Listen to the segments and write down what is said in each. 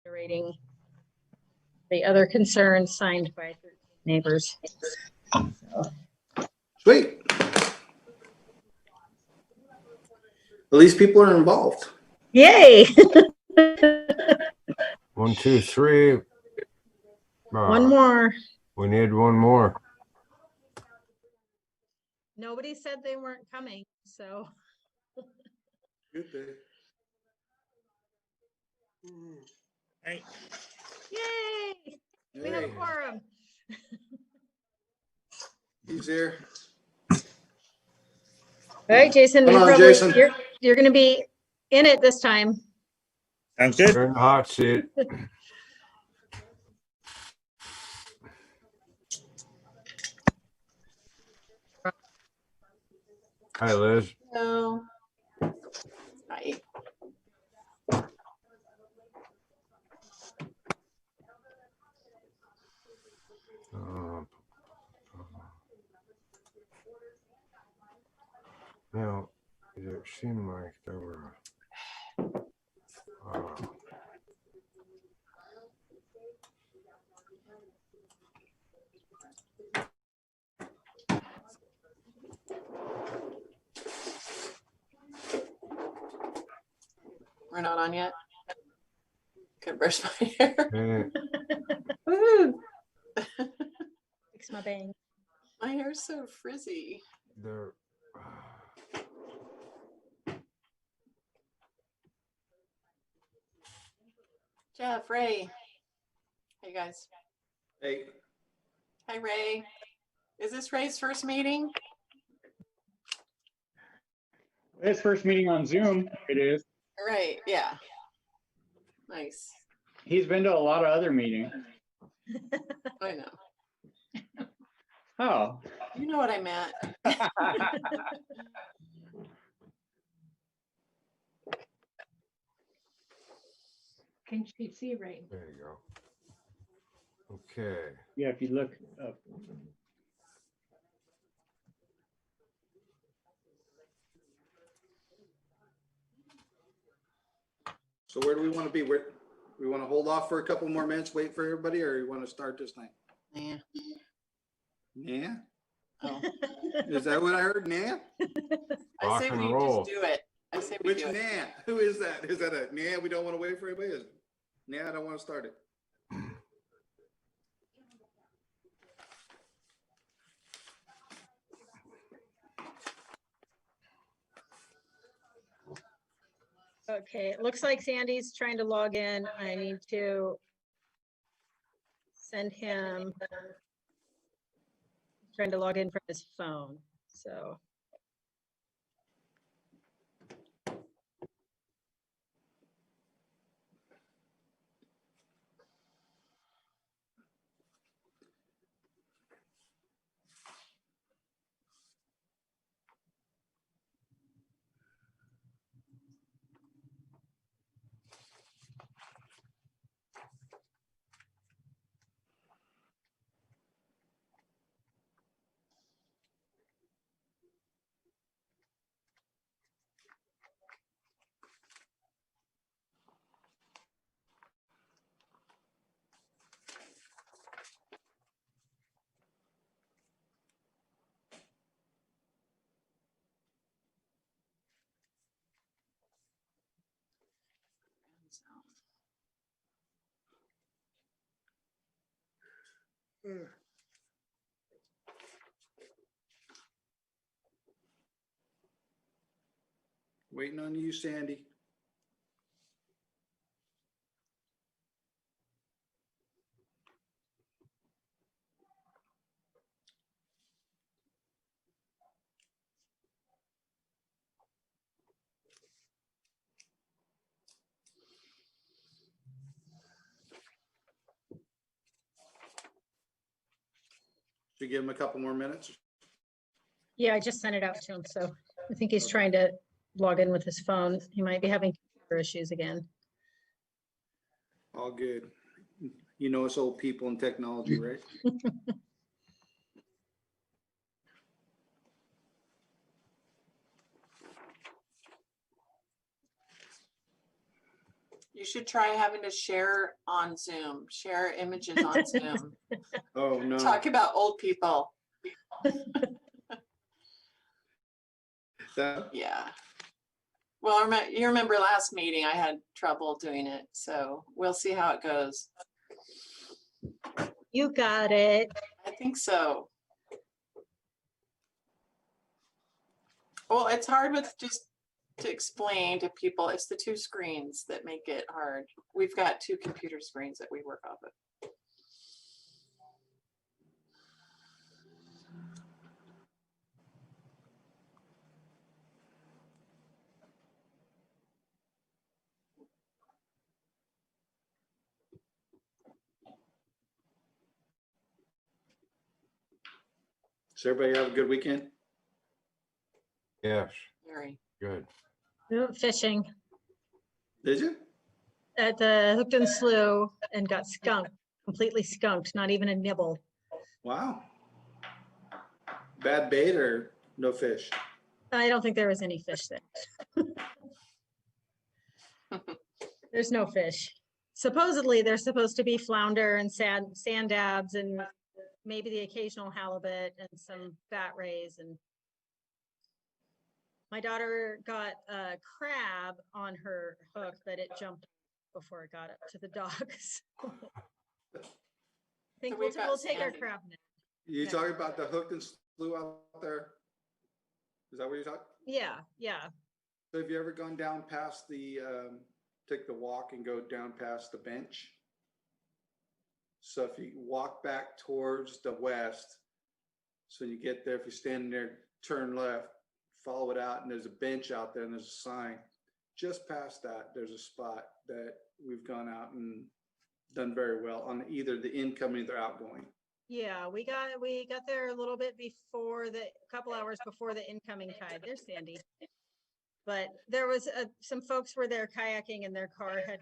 reiterating the other concerns signed by 13 neighbors. Sweet. At least people are involved. Yay! 1, 2, 3. One more. We need one more. Nobody said they weren't coming, so. Good day. Hey, Yay! We have a quorum. He's here. All right, Jason. Come on, probably, Jason. You're going to be in it this time. sounds good. You're in the hot seat. Hi, Liz. Hello. Hi. Now, it seemed like there were. We're not on yet. Could brush my hair. Woo! Fix my bang. My hair's so frizzy. There. Jeff, Ray. Hey guys. Hey. Hi Ray. Is this Ray's first meeting? His first meeting on Zoom, it is. Right, yeah. Nice. He's been to a lot of other meetings. I know. Oh. You know what I meant. Can she see Ray? There you go. Okay. Yeah, if you look up. So where do we want to be? Where we want to hold off for a couple more minutes, wait for everybody, or you want to start this thing? Yeah. Yeah. Oh. Is that what I heard? Nah. I say Rock and we roll. just do it. I say we Which do it. nah? Who is that? Is that a nah? We don't want to wait for anybody. Nah, I don't want to start it. Okay, it looks like Sandy's trying to log in. I need to send him trying to log in from his phone. So Waiting on you, Sandy. Should we give him a couple more minutes? yeah, I just sent it out to him. So I think he's trying to log in with his phone. He might be having computer issues again. All good. You know us old people in technology, right? You should try having to share on Zoom, share images on Zoom. Oh, no. Talk about old people. That- Yeah. Well, you remember last meeting, I had trouble doing it, so we'll see how it goes. You got it. I think so. Well, it's hard with just to explain to people. It's the two screens that make it hard. We've got two computer screens that we work off of. Does everybody have a good weekend? Yes, Very. good. We went fishing Did you? at the Hooked and Slough and got skunked, completely skunked, not even a nibble. Wow. Bad bait or no fish? I don't think there was any fish there. There's no fish. Supposedly, there's supposed to be flounder and sand dabs and maybe the occasional halibut and some bat rays. And my daughter got a crab on her hook, but it jumped before it got up to the docks. I think So we've got we'll take our Sandy. crab now. You Yeah. talking about the hooked and slew out there? Is that what you're talking? Yeah, yeah. So have you ever gone down past the, take the walk and go down past the bench? So if you walk back towards the west, so you get there, if you're standing there, turn left, follow it out, and there's a bench out there and there's a sign. Just past that, there's a spot that we've gone out and done very well on either the incoming or outgoing. Yeah, we got there a little bit before a couple hours before the incoming tide. There's Sandy. But there was some folks were there kayaking and their car had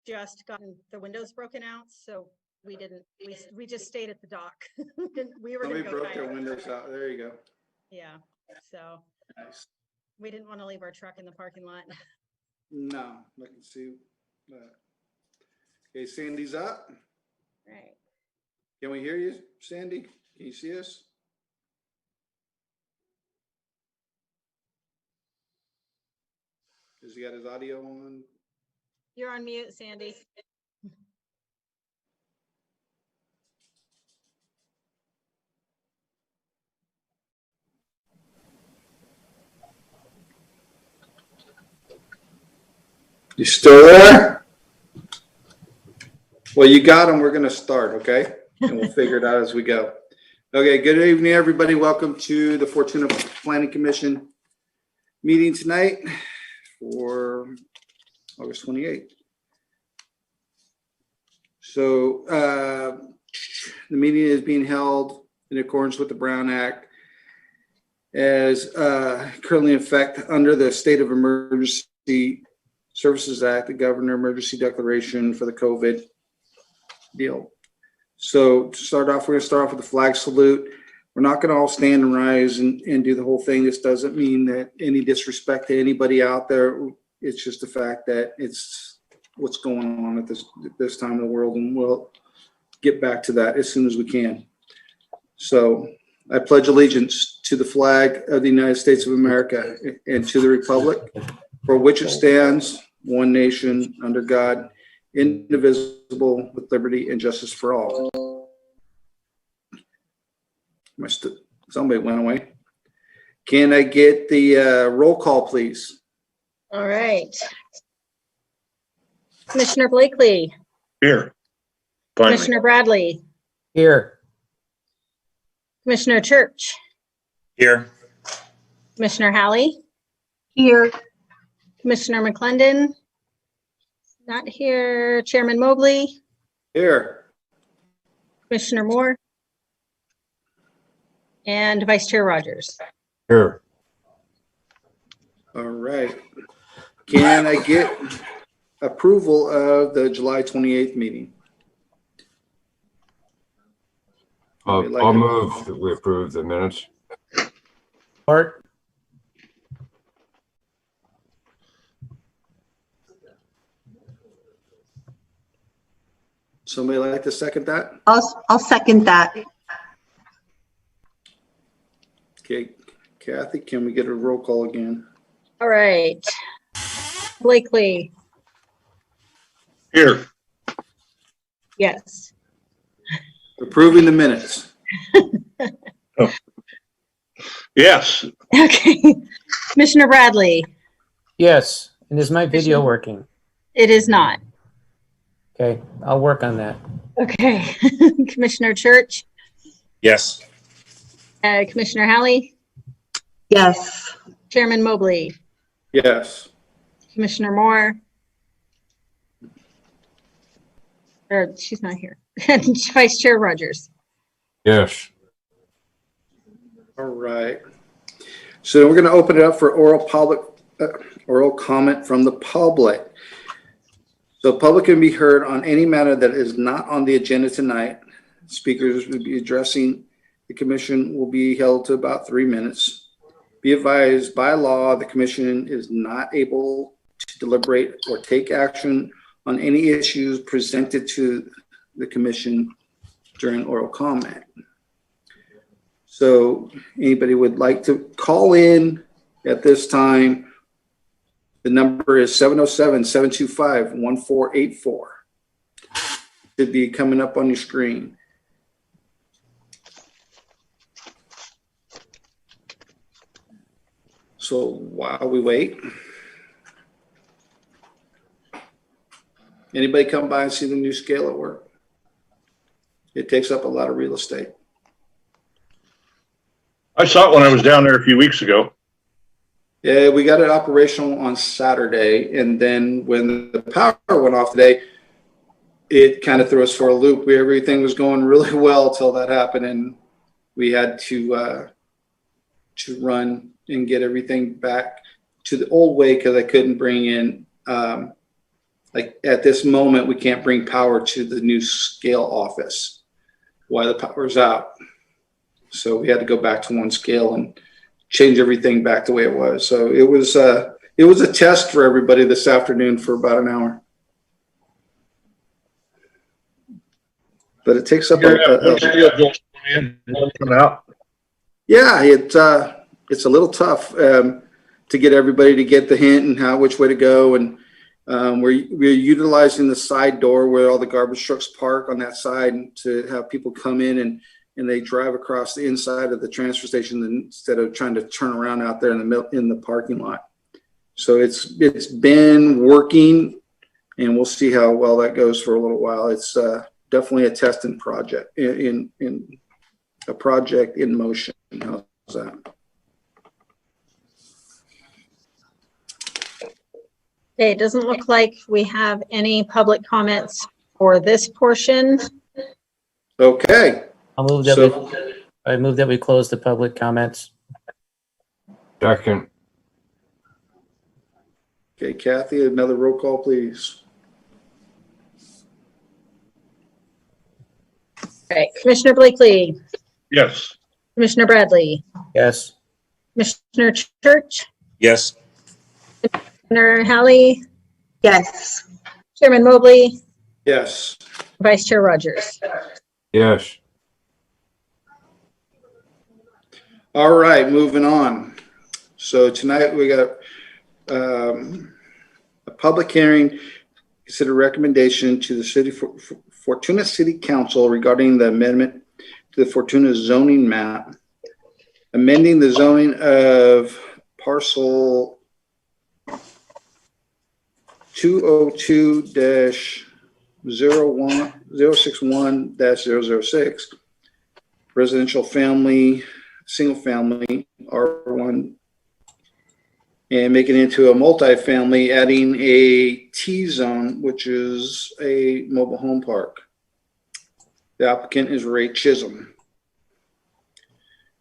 just gotten the windows broken out. So we just stayed at the dock. We were Somebody gonna go broke their kayak. windows out. There you go. Yeah, so Nice. we didn't want to leave our truck in the parking lot. No, I can see that. Okay, Sandy's up. Right. Can we hear you, Sandy? Can you see us? Has he got his audio on? You're on mute, Sandy. You still there? Well, you got him. We're going to start, okay? And we'll figure it out as we go. Okay, good evening, everybody. Welcome to the Fortuna Planning Commission meeting tonight for August 28th. So the meeting is being held in accordance with the Brown Act as currently in effect under the State of Emergency Services Act, the Governor Emergency Declaration for the COVID deal. So to start off, we're going to start off with the flag salute. We're not going to all stand and rise and do the whole thing. This doesn't mean that any disrespect to anybody out there. It's just the fact that it's what's going on at this time in the world, and we'll get back to that as soon as we can. So I pledge allegiance to the flag of the United States of America and to the republic for which it stands, one nation, under God, indivisible, with liberty and justice for all. Somebody went away. Can I get the roll call, please? All right. Commissioner Blakely, Here. Finally. Commissioner Bradley, Here. Commissioner Church, Here. Commissioner Hallie. Here. Commissioner McClendon. Not here. Chairman Mobley, Here. Commissioner Moore, and Vice Chair Rogers. Here. All right. Can I get approval of the July 28th meeting? I'll Like I'll it. move that we approve the minutes. Somebody like to second that? I'll second that. Okay, Kathy, can we get a roll call again? All right. Blakely, Here. yes. Approving the minutes. Yes. Okay. Commissioner Bradley, Yes, and is my video working? it is not. Okay, I'll work on that. Okay. Commissioner Church, Yes. Commissioner Hallie, Yes. Chairman Mobley, Yes. Commissioner Moore. Or she's not here. And Vice Chair Rogers. Yes. All right. So we're going to open it up for oral comment from the public. So public can be heard on any matter that is not on the agenda tonight. Speakers will be addressing the commission will be held to about 3 minutes. Be advised, by law, the commission is not able to deliberate or take action on any issues presented to the commission during oral comment. So anybody would like to call in at this time, the number is 707-725-1484. Should be coming up on your screen. So while we wait, anybody come by and see the new scale at work? It takes up a lot of real estate. I saw it when I was down there a few weeks ago. Yeah, we got it operational on Saturday, and then when the power went off today, it kind of threw us for a loop. Everything was going really well till that happened, and we had to run and get everything back to the old way because I couldn't bring in, like at this moment, we can't bring power to the new scale office while the power's out. So we had to go back to one scale and change everything back the way it was. So it was a test for everybody this afternoon for about an hour. But it takes up Coming out. yeah, it's a little tough to get everybody to get the hint and which way to go. And we're utilizing the side door where all the garbage trucks park on that side, and to have people come in and they drive across the inside of the transfer station instead of trying to turn around out there in the parking lot. So it's been working, and we'll see how well that goes for a little while. It's definitely a testing project in a project in motion. How's that? Okay, it doesn't look like we have any public comments for this portion. Okay. I'll move that So- I move that we close the public comments. Second. Okay, Kathy, another roll call, please. Okay, Commissioner Blakely, Yes. Commissioner Bradley, Yes. Commissioner Church, Yes. Commissioner Hallie, Yes. Chairman Mobley, Yes. Vice Chair Rogers. Yes. All right, moving on. So tonight we got a public hearing, consider recommendation to the city Fortuna City Council regarding the amendment to the Fortuna zoning map, amending the zoning of parcel 202-061-006 residential family, single family, R1, and make it into a multifamily, adding a T-zone, which is a mobile home park. The applicant is Ray Chisholm.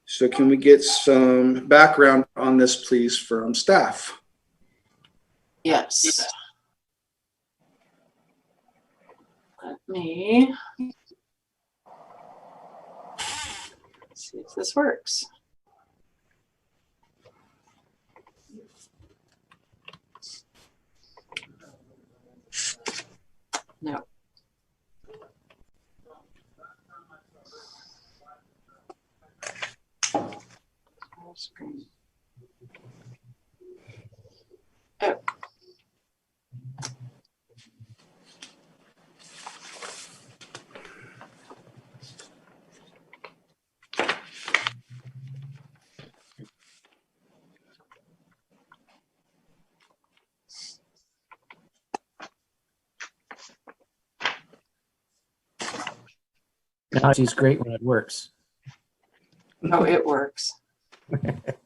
So can we get some background on this, please, from staff? Yes. Let me see if this works. No. Full screen. Oh. Technology's great when it works. Oh, it works. It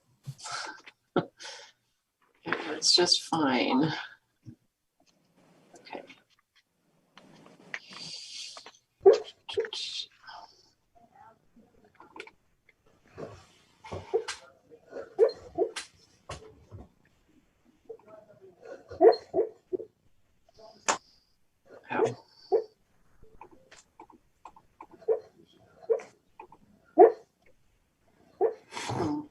works just fine. Okay. Oh. Hmm.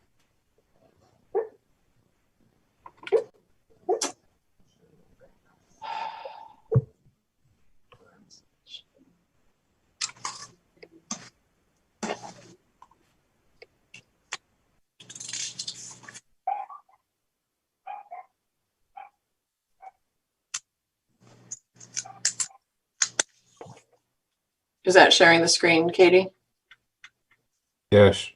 Is that sharing the screen, Katie? Yes.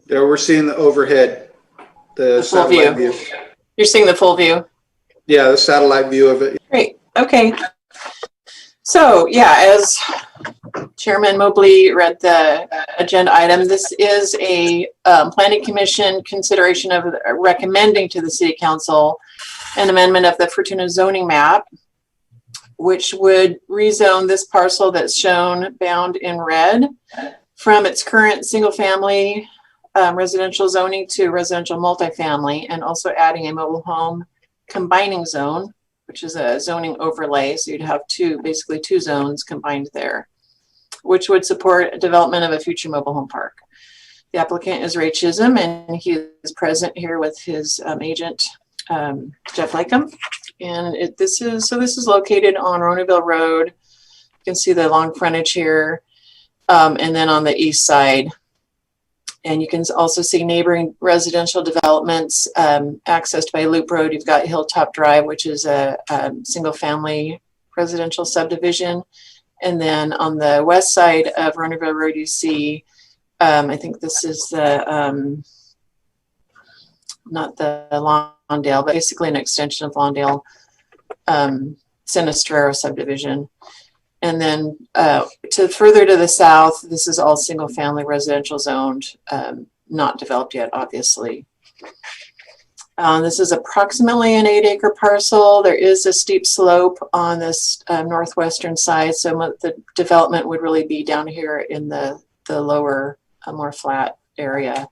Yeah, we're seeing the overhead, the The full satellite view. view. You're seeing the full view? Yeah, the satellite view of it. Great. Okay. So, yeah, as Chairman Mobley read the agenda item, this is a Planning Commission consideration of recommending to the City Council an amendment of the Fortuna zoning map, which would rezone this parcel that's shown bound in red from its current single-family residential zoning to residential multifamily, and also adding a mobile home combining zone, which is a zoning overlay. So you'd have basically two zones combined there, which would support development of a future mobile home park. The applicant is Ray Chisholm, and he is present here with his agent, Jeff Lakem. And this is located on Ronaville Road. You can see the long frontage here, and then on the east side. And you can also see neighboring residential developments accessed by Loop Road. You've got Hilltop Drive, which is a single-family residential subdivision. And then on the west side of Ronaville Road, you see, I think this is the, not the Lawndale, but basically an extension of Lawndale Sinistrero subdivision. And then further to the south, this is all single family residential zoned, not developed yet, obviously. This is approximately an 8-acre parcel. There is a steep slope on this northwestern side. So the development would really be down here in the lower, more flat area.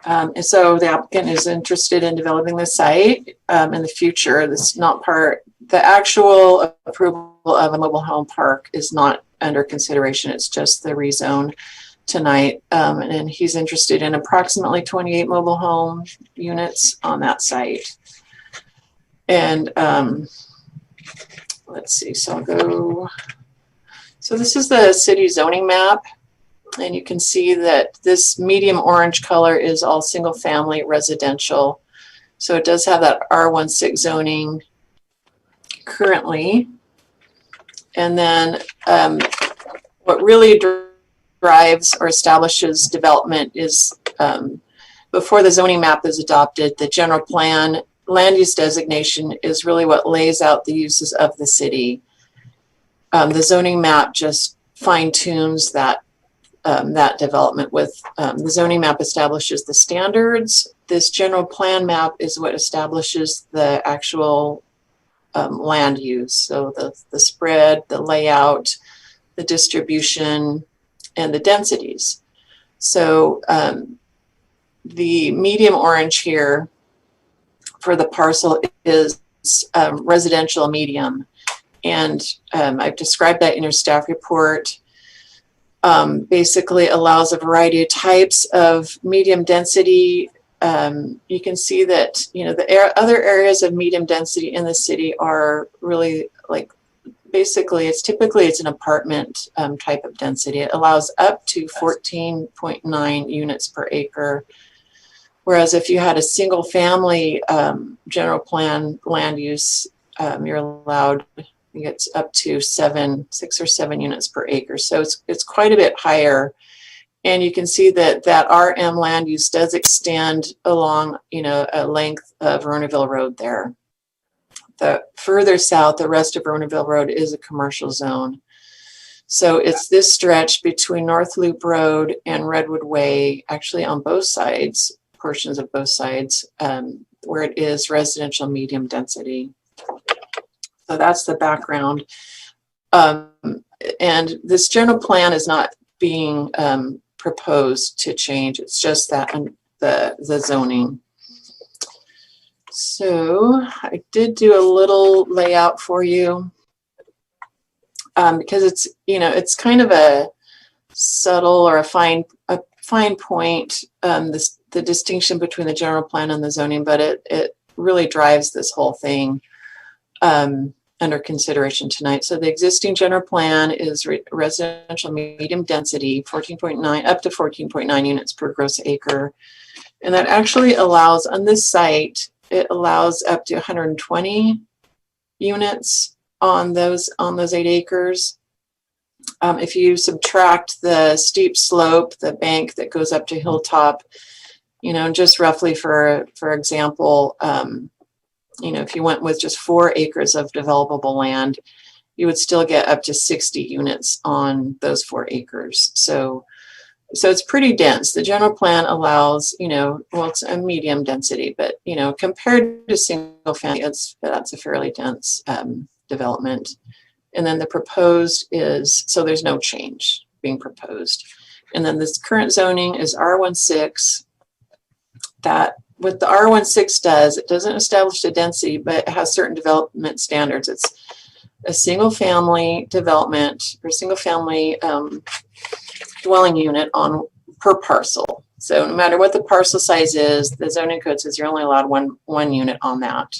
And so the applicant is interested in developing the site in the future. This is not the actual approval of a mobile home park is not under consideration. It's just the rezone tonight. And he's interested in approximately 28 mobile home units on that site. And let's see, so this is the city zoning map. And you can see that this medium orange color is all single family residential. So it does have that R16 zoning currently. And then what really drives or establishes development is before the zoning map is adopted, the general plan land use designation is really what lays out the uses of the city. The zoning map just fine tunes that development with the zoning map establishes the standards. This general plan map is what establishes the actual land use. So the spread, the layout, the distribution, and the densities. So the medium orange here for the parcel is residential medium. And I've described that in your staff report. Basically allows a variety of types of medium density. You can see that, the other areas of medium density in the city are really like basically, it's typically an apartment type of density. It allows up to 14.9 units per acre. Whereas if you had a single family general plan land use, you're allowed, I think it's up to 6 or 7 units per acre. So it's quite a bit higher. And you can see that RM land use does extend along, a length of Vernonville Road there. The further south, the rest of Vernonville Road is a commercial zone. So it's this stretch between North Loop Road and Redwood Way, actually on both sides, portions of both sides, where it is residential medium density. So that's the background. And this general plan is not being proposed to change. It's just that the zoning. So I did do a little layout for you because it's kind of a subtle or a fine point, the distinction between the general plan and the zoning, but it really drives this whole thing under consideration tonight. So the existing general plan is residential medium density, 14.9 up to 14.9 units per gross acre. And that actually allows, on this site, it allows up to 120 units on those 8 acres. If you subtract the steep slope, the bank that goes up to Hilltop, just roughly for example, if you went with just 4 acres of developable land, you would still get up to 60 units on those 4 acres. So it's pretty dense. The general plan allows, it's a medium density, but, compared to single family, that's a fairly dense development. And then the proposed is, so there's no change being proposed. And then this current zoning is R16. That what the R16 does, it doesn't establish a density, but it has certain development standards. It's a single family development or single family dwelling unit per parcel. So no matter what the parcel size is, the zoning code says you're only allowed one unit on that.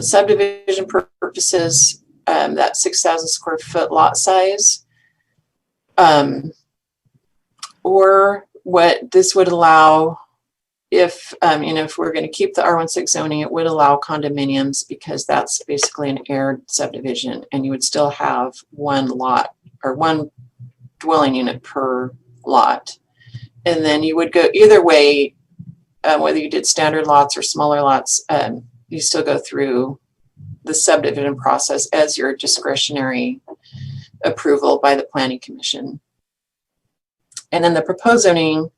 Subdivision purposes, that 6,000 square foot lot size, or what this would allow, if we're going to keep the R16 zoning, it would allow condominiums because that's basically an aired subdivision, and you would still have one lot or one dwelling unit per lot. And then you would go either way, whether you did standard lots or smaller lots, you still go through the subdivision process as your discretionary approval by the Planning Commission. And then the proposed zoning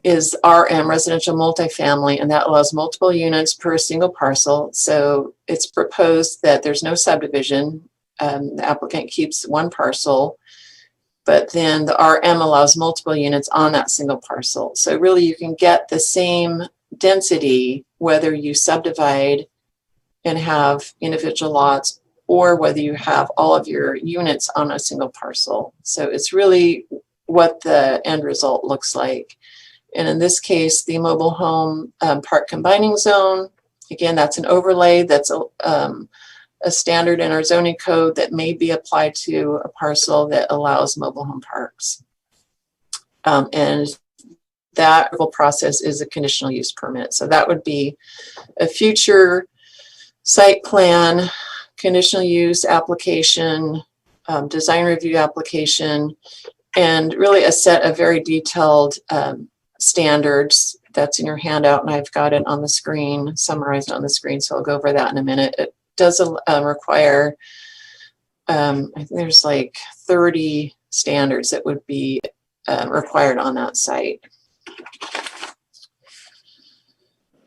is RM, residential multifamily, and that allows multiple units per single parcel. So it's proposed that there's no subdivision. The applicant keeps one parcel, but then the RM allows multiple units on that single parcel. So really you can get the same density whether you subdivide and have individual lots or whether you have all of your units on a single parcel. So it's really what the end result looks like. And in this case, the mobile home park combining zone, again, that's an overlay. That's a standard in our zoning code that may be applied to a parcel that allows mobile home parks. And that process is a conditional use permit. So that would be a future site plan, conditional use application, design review application, and really a set of very detailed standards that's in your handout, and I've got it on the screen, summarized on the screen, so I'll go over that in a minute. It does require, I think there's like 30 standards that would be required on that site.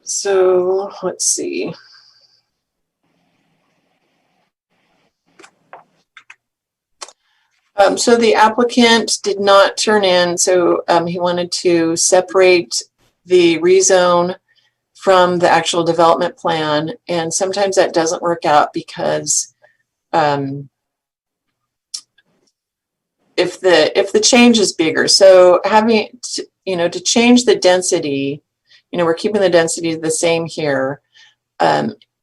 So let's see. So the applicant did not turn in, so he wanted to separate the rezone from the actual development plan, and sometimes that doesn't work out because if the change is bigger, so having to change the density, we're keeping the density the same here.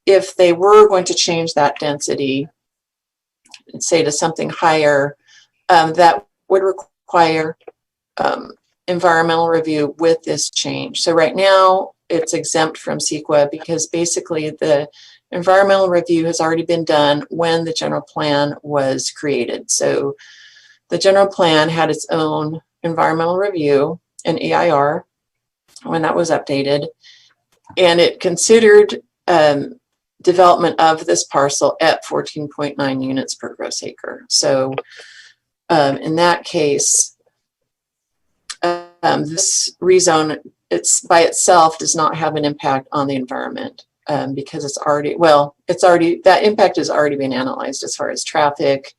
If they were going to change that density, say to something higher, that would require environmental review with this change. So right now it's exempt from CEQA because basically the environmental review has already been done when the general plan was created. So the general plan had its own environmental review, an EIR, when that was updated, and it considered development of this parcel at 14.9 units per gross acre. So in that case, this rezone, it's by itself does not have an impact on the environment because it's already, that impact has already been analyzed as far as traffic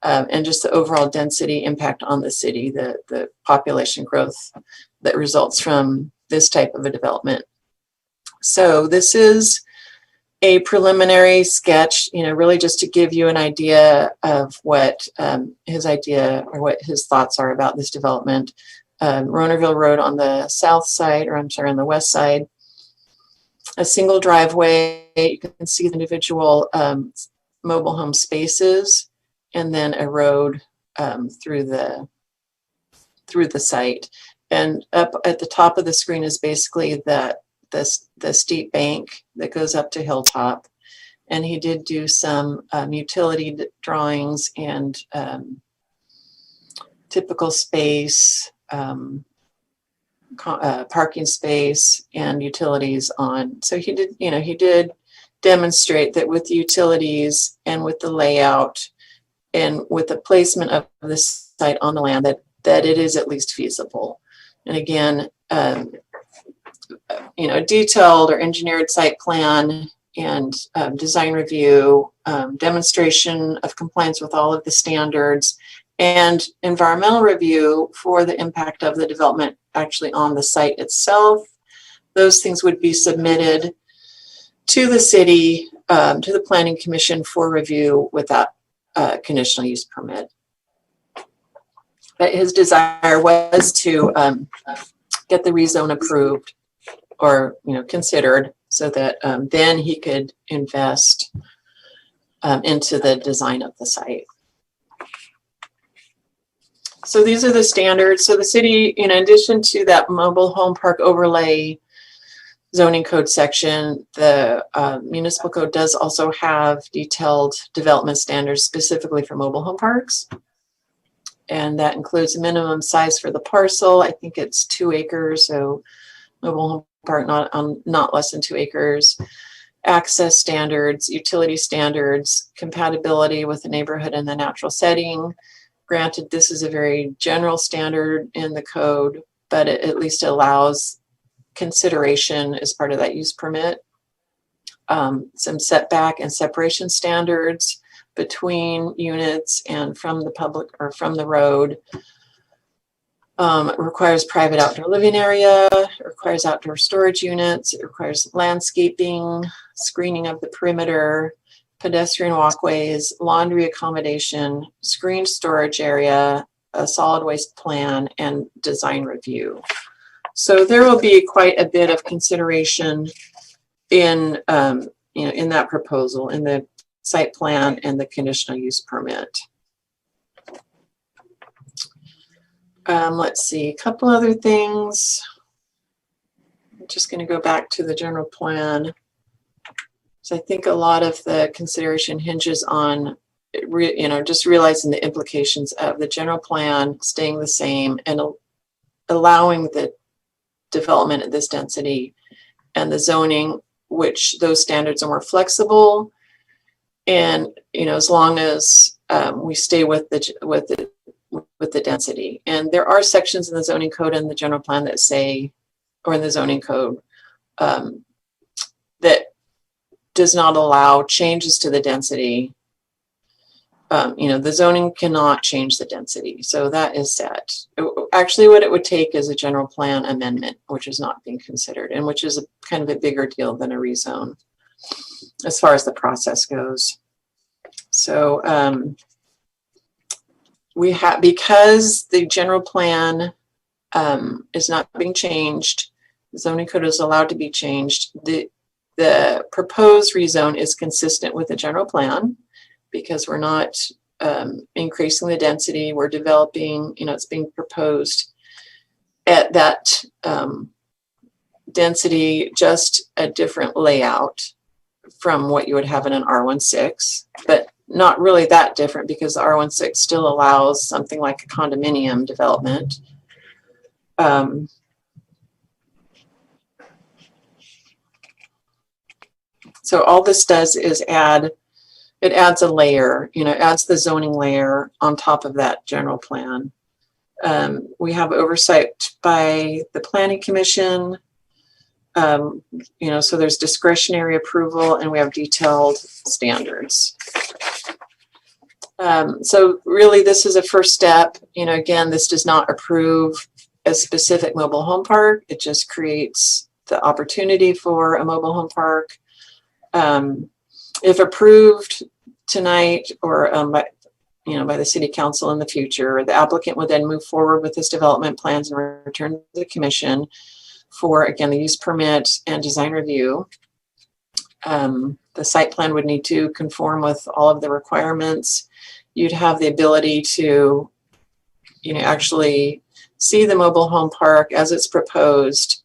and just the overall density impact on the city, the population growth that results from this type of a development. So this is a preliminary sketch, really just to give you an idea of what his idea or what his thoughts are about this development. Ronerville Road on the south side, or I'm sorry, on the west side, a single driveway. You can see the individual mobile home spaces, and then a road through the site. And up at the top of the screen is basically the steep bank that goes up to Hilltop. And he did do some utility drawings and typical space, parking space and utilities on. So he did demonstrate that with the utilities and with the layout and with the placement of this site on the land that it is at least feasible. And again, a detailed or engineered site plan and design review, demonstration of compliance with all of the standards, and environmental review for the impact of the development actually on the site itself. Those things would be submitted to the city, to the Planning Commission for review with that conditional use permit. But his desire was to get the rezone approved or considered so that then he could invest into the design of the site. So these are the standards. So the city, in addition to that mobile home park overlay zoning code section, the municipal code does also have detailed development standards specifically for mobile home parks. And that includes a minimum size for the parcel. I think it's 2 acres. So mobile home park not less than 2 acres. Access standards, utility standards, compatibility with the neighborhood and the natural setting. Granted, this is a very general standard in the code, but it at least allows consideration as part of that use permit. Some setback and separation standards between units and from the public or from the road. It requires private outdoor living area, it requires outdoor storage units, it requires landscaping, screening of the perimeter, pedestrian walkways, laundry accommodation, screened storage area, a solid waste plan, and design review. So there will be quite a bit of consideration in in that proposal, in the site plan and the conditional use permit. Let's see, a couple other things. I'm just going to go back to the general plan. So I think a lot of the consideration hinges on, just realizing the implications of the general plan staying the same and allowing the development at this density, and the zoning, which those standards are more flexible. And as long as we stay with the density. And there are sections in the zoning code and the general plan that say, or in the zoning code, that does not allow changes to the density. The zoning cannot change the density. So that is set. Actually, what it would take is a general plan amendment, which is not being considered, and which is kind of a bigger deal than a rezone as far as the process goes. So because the general plan is not being changed, the zoning code is allowed to be changed. The proposed rezone is consistent with the general plan, because we're not increasing the density. We're developing, it's being proposed at that density, just a different layout from what you would have in an R16, but not really that different because the R16 still allows something like a condominium development. So all this does is it adds a layer, adds the zoning layer on top of that general plan. We have oversight by the Planning Commission. So there's discretionary approval and we have detailed standards. So really this is a first step. Again, this does not approve a specific mobile home park. It just creates the opportunity for a mobile home park. If approved tonight or by the city council in the future, the applicant would then move forward with his development plans and return to the commission for, again, the use permit and design review. The site plan would need to conform with all of the requirements. You'd have the ability to, actually see the mobile home park as it's proposed,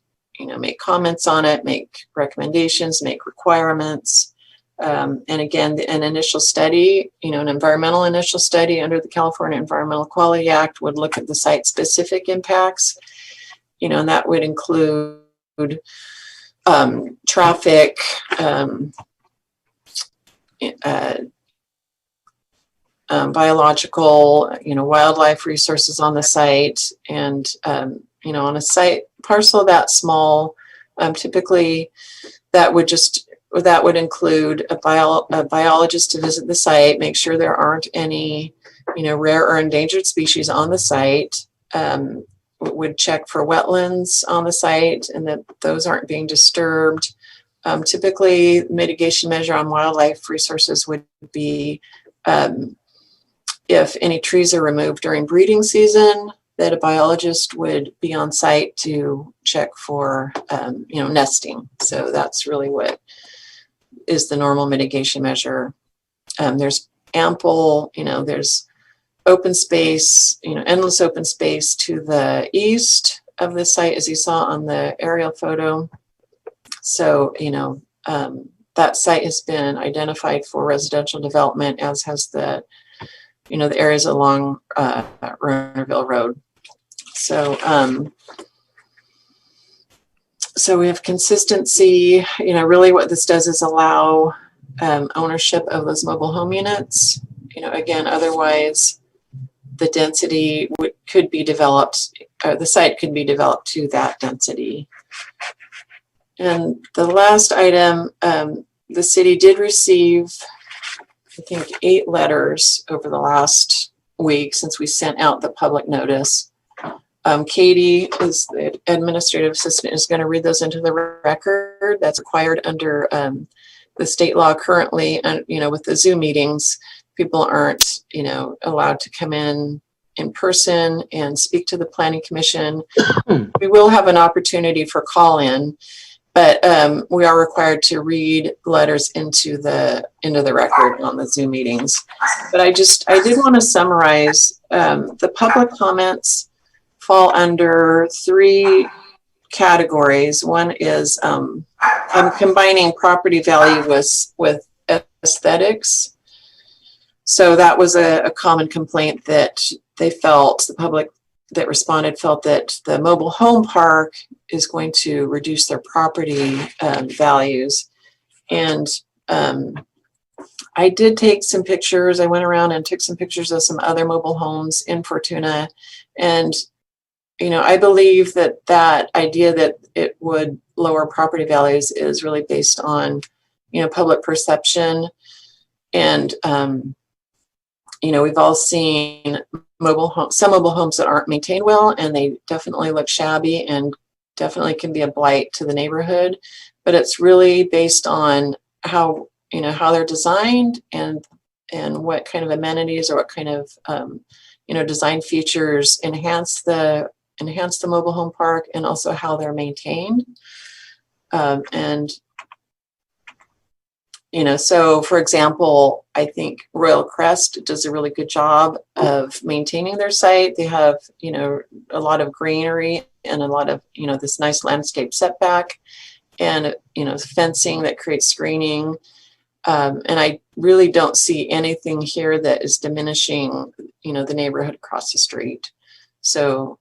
make comments on it, make recommendations, make requirements. And again, an initial study, an environmental initial study under the California Environmental Quality Act would look at the site-specific impacts, and that would include traffic, biological, wildlife resources on the site, and on a site parcel that small, typically that would include a biologist to visit the site, make sure there aren't any, rare or endangered species on the site. Would check for wetlands on the site and that those aren't being disturbed. Typically, mitigation measure on wildlife resources would be if any trees are removed during breeding season, that a biologist would be on site to check for, nesting. So that's really what is the normal mitigation measure. There's ample, there's open space, endless open space to the east of the site, as you saw on the aerial photo. So, that site has been identified for residential development, as has the, the areas along Ronerville Road. So, so we have consistency. Really what this does is allow ownership of those mobile home units. Again, otherwise the density could be developed, the site could be developed to that density. And the last item, the city did receive, I think, 8 letters over the last week since we sent out the public notice. Katie, is the administrative assistant, is going to read those into the record. That's required under the state law currently. And with the Zoom meetings, people aren't allowed to come in person and speak to the Planning Commission. We will have an opportunity for call-in, but we are required to read letters into the record on the Zoom meetings. But I did want to summarize the public comments fall under 3 categories. One is I'm combining property value with aesthetics. So that was a common complaint that they felt, the public that responded felt that the mobile home park is going to reduce their property values. And I did take some pictures. I went around and took some pictures of some other mobile homes in Fortuna. And I believe that idea that it would lower property values is really based on, public perception. And, we've all seen some mobile homes that aren't maintained well, and they definitely look shabby and definitely can be a blight to the neighborhood. But it's really based on how they're designed and what kind of amenities or what kind of, design features enhance the mobile home park, and also how they're maintained. And So for example, I think Royal Crest does a really good job of maintaining their site. They have, a lot of greenery and a lot of, this nice landscape setback and, fencing that creates screening. And I really don't see anything here that is diminishing, the neighborhood across the street. So,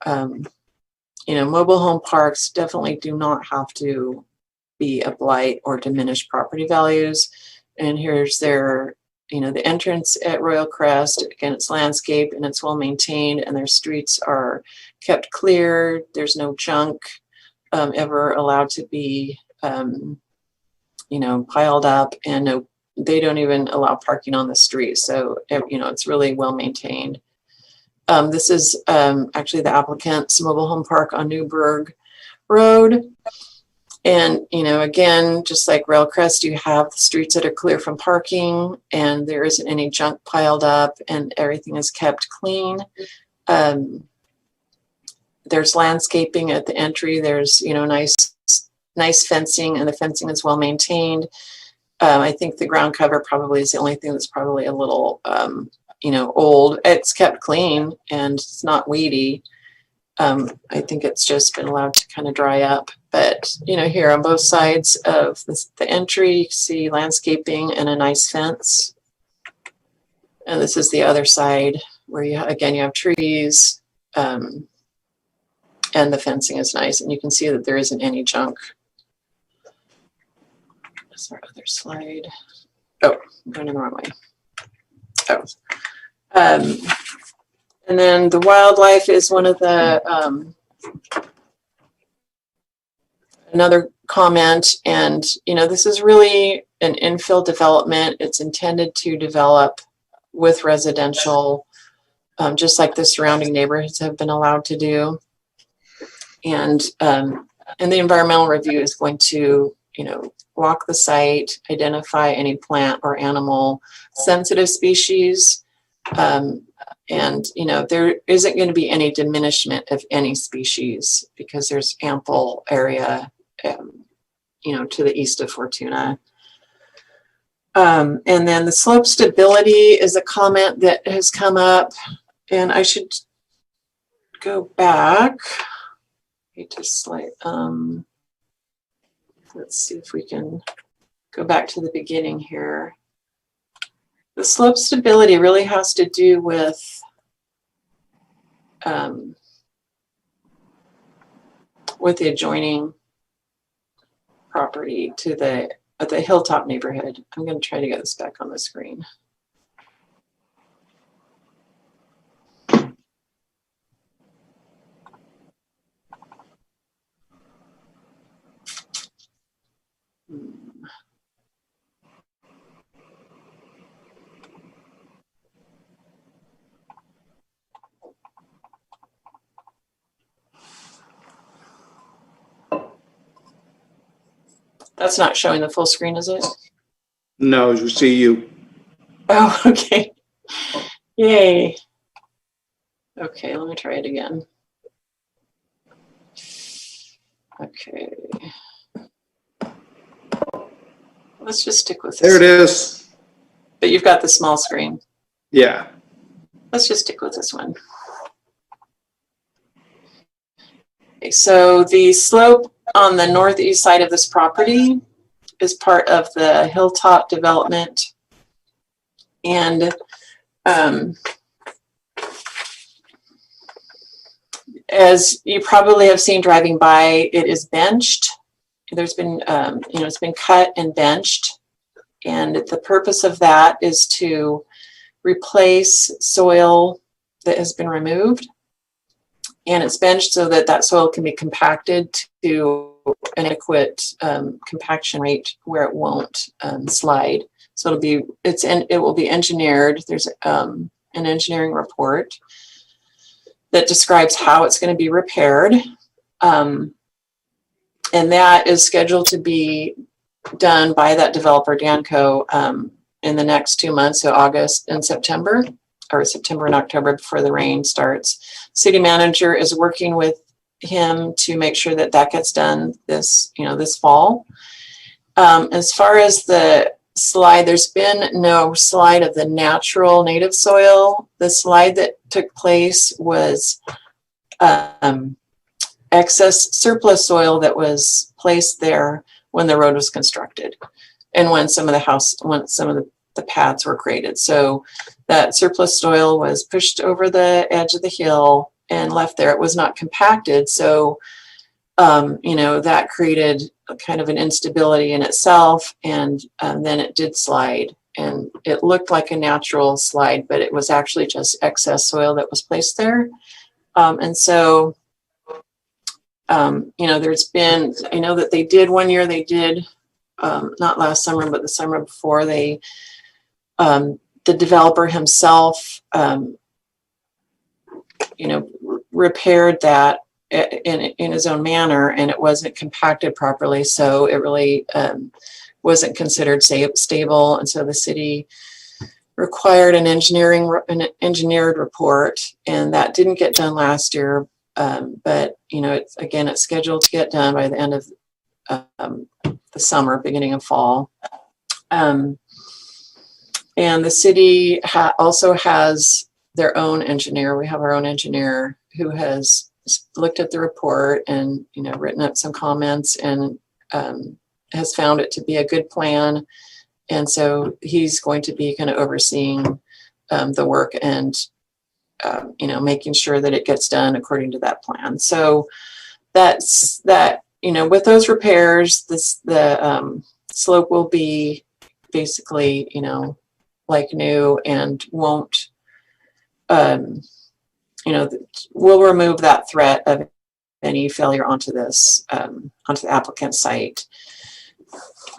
mobile home parks definitely do not have to be a blight or diminish property values. And here's their, the entrance at Royal Crest. Again, it's landscape and it's well maintained, and their streets are kept clear. There's no junk ever allowed to be, piled up, and no, they don't even allow parking on the street. So, it's really well maintained. This is actually the applicant's mobile home park on Newburgh Road. And, again, just like Rail Crest, you have the streets that are clear from parking, and there isn't any junk piled up, and everything is kept clean. There's landscaping at the entry. There's, nice fencing, and the fencing is well maintained. I think the ground cover probably is the only thing that's probably a little, old. It's kept clean and it's not weedy. I think it's just been allowed to kind of dry up. But, here on both sides of the entry, you see landscaping and a nice fence. And this is the other side where you have trees, and the fencing is nice. And you can see that there isn't any junk. That's our other slide. Oh, I'm going in the wrong way. Oh. And then the wildlife is one of the, another comment. And, this is really an infill development. It's intended to develop with residential, just like the surrounding neighborhoods have been allowed to do. And the environmental review is going to, walk the site, identify any plant or animal sensitive species. And, there isn't going to be any diminishment of any species because there's ample area, to the east of Fortuna. And then the slope stability is a comment that has come up, and I should go back. Let's see if we can go back to the beginning here. The slope stability really has to do with the adjoining property to the Hilltop neighborhood. I'm going to try to get this back on the screen. That's not showing the full screen, is it? No, as you see you. Oh, okay. Yay. Okay, let me try it again. Okay. Let's just stick with this. There it is. But you've got the small screen. Yeah. Let's just stick with this one. Okay, so the slope on the northeast side of this property is part of the Hilltop development. And as you probably have seen driving by, it is benched. There's been, it's been cut and benched. And the purpose of that is to replace soil that has been removed. And it's benched so that that soil can be compacted to an adequate compaction rate where it won't slide. So it will be engineered. There's an engineering report that describes how it's going to be repaired. And that is scheduled to be done by that developer, Danco, in the next 2 months, so August and September, or September and October before the rain starts. City manager is working with him to make sure that that gets done this fall. As far as the slide. There's been no slide of the natural native soil. The slide that took place was excess surplus soil that was placed there when the road was constructed and when some of the paths were created. So that surplus soil was pushed over the edge of the hill and left there. It was not compacted. So, that created a kind of an instability in itself. And then it did slide, and it looked like a natural slide, but it was actually just excess soil that was placed there. There's been, I know that they did one year, not last summer, but the summer before, the developer himself, repaired that in his own manner, and it wasn't compacted properly. So it really wasn't considered stable. And so the city required an engineered report, and that didn't get done last year. But it's scheduled to get done by the end of the summer, beginning of fall. And the city also has their own engineer. We have our own engineer who has looked at the report and written up some comments and has found it to be a good plan. And so he's going to be kind of overseeing the work and making sure that it gets done according to that plan. So that's that. With those repairs, the slope will be basically like new, and won't we'll remove that threat of any failure onto the applicant's site.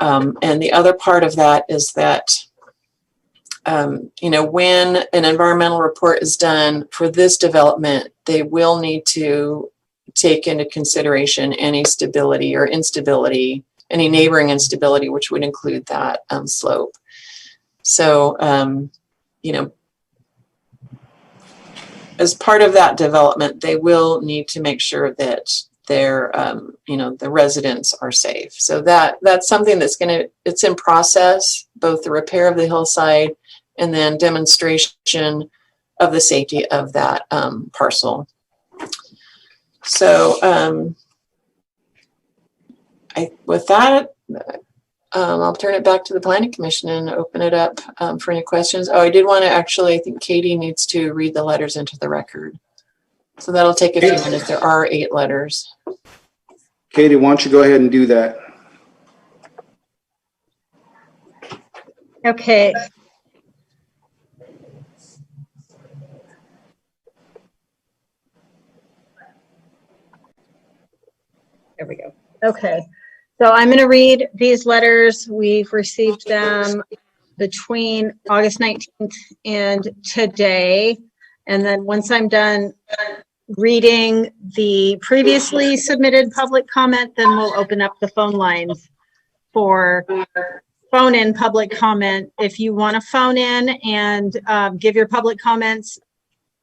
And the other part of that is that when an environmental report is done for this development, they will need to take into consideration any stability or instability, any neighboring instability, which would include that slope. So, as part of that development, they will need to make sure that their, the residents are safe. So that's something that's it's in process, both the repair of the hillside and then demonstration of the safety of that parcel. So with that, I'll turn it back to the Planning Commission and open it up for any questions. Oh, I did want to I think Katie needs to read the letters into the record. So that'll take a few minutes. There are 8 letters. Katie, why don't you go ahead and do that? Okay. There we go. Okay. So I'm going to read these letters. We've received them between August 19th and today. And then once I'm done reading the previously submitted public comment, then we'll open up the phone lines for phone-in public comment. If you want to phone in and give your public comments,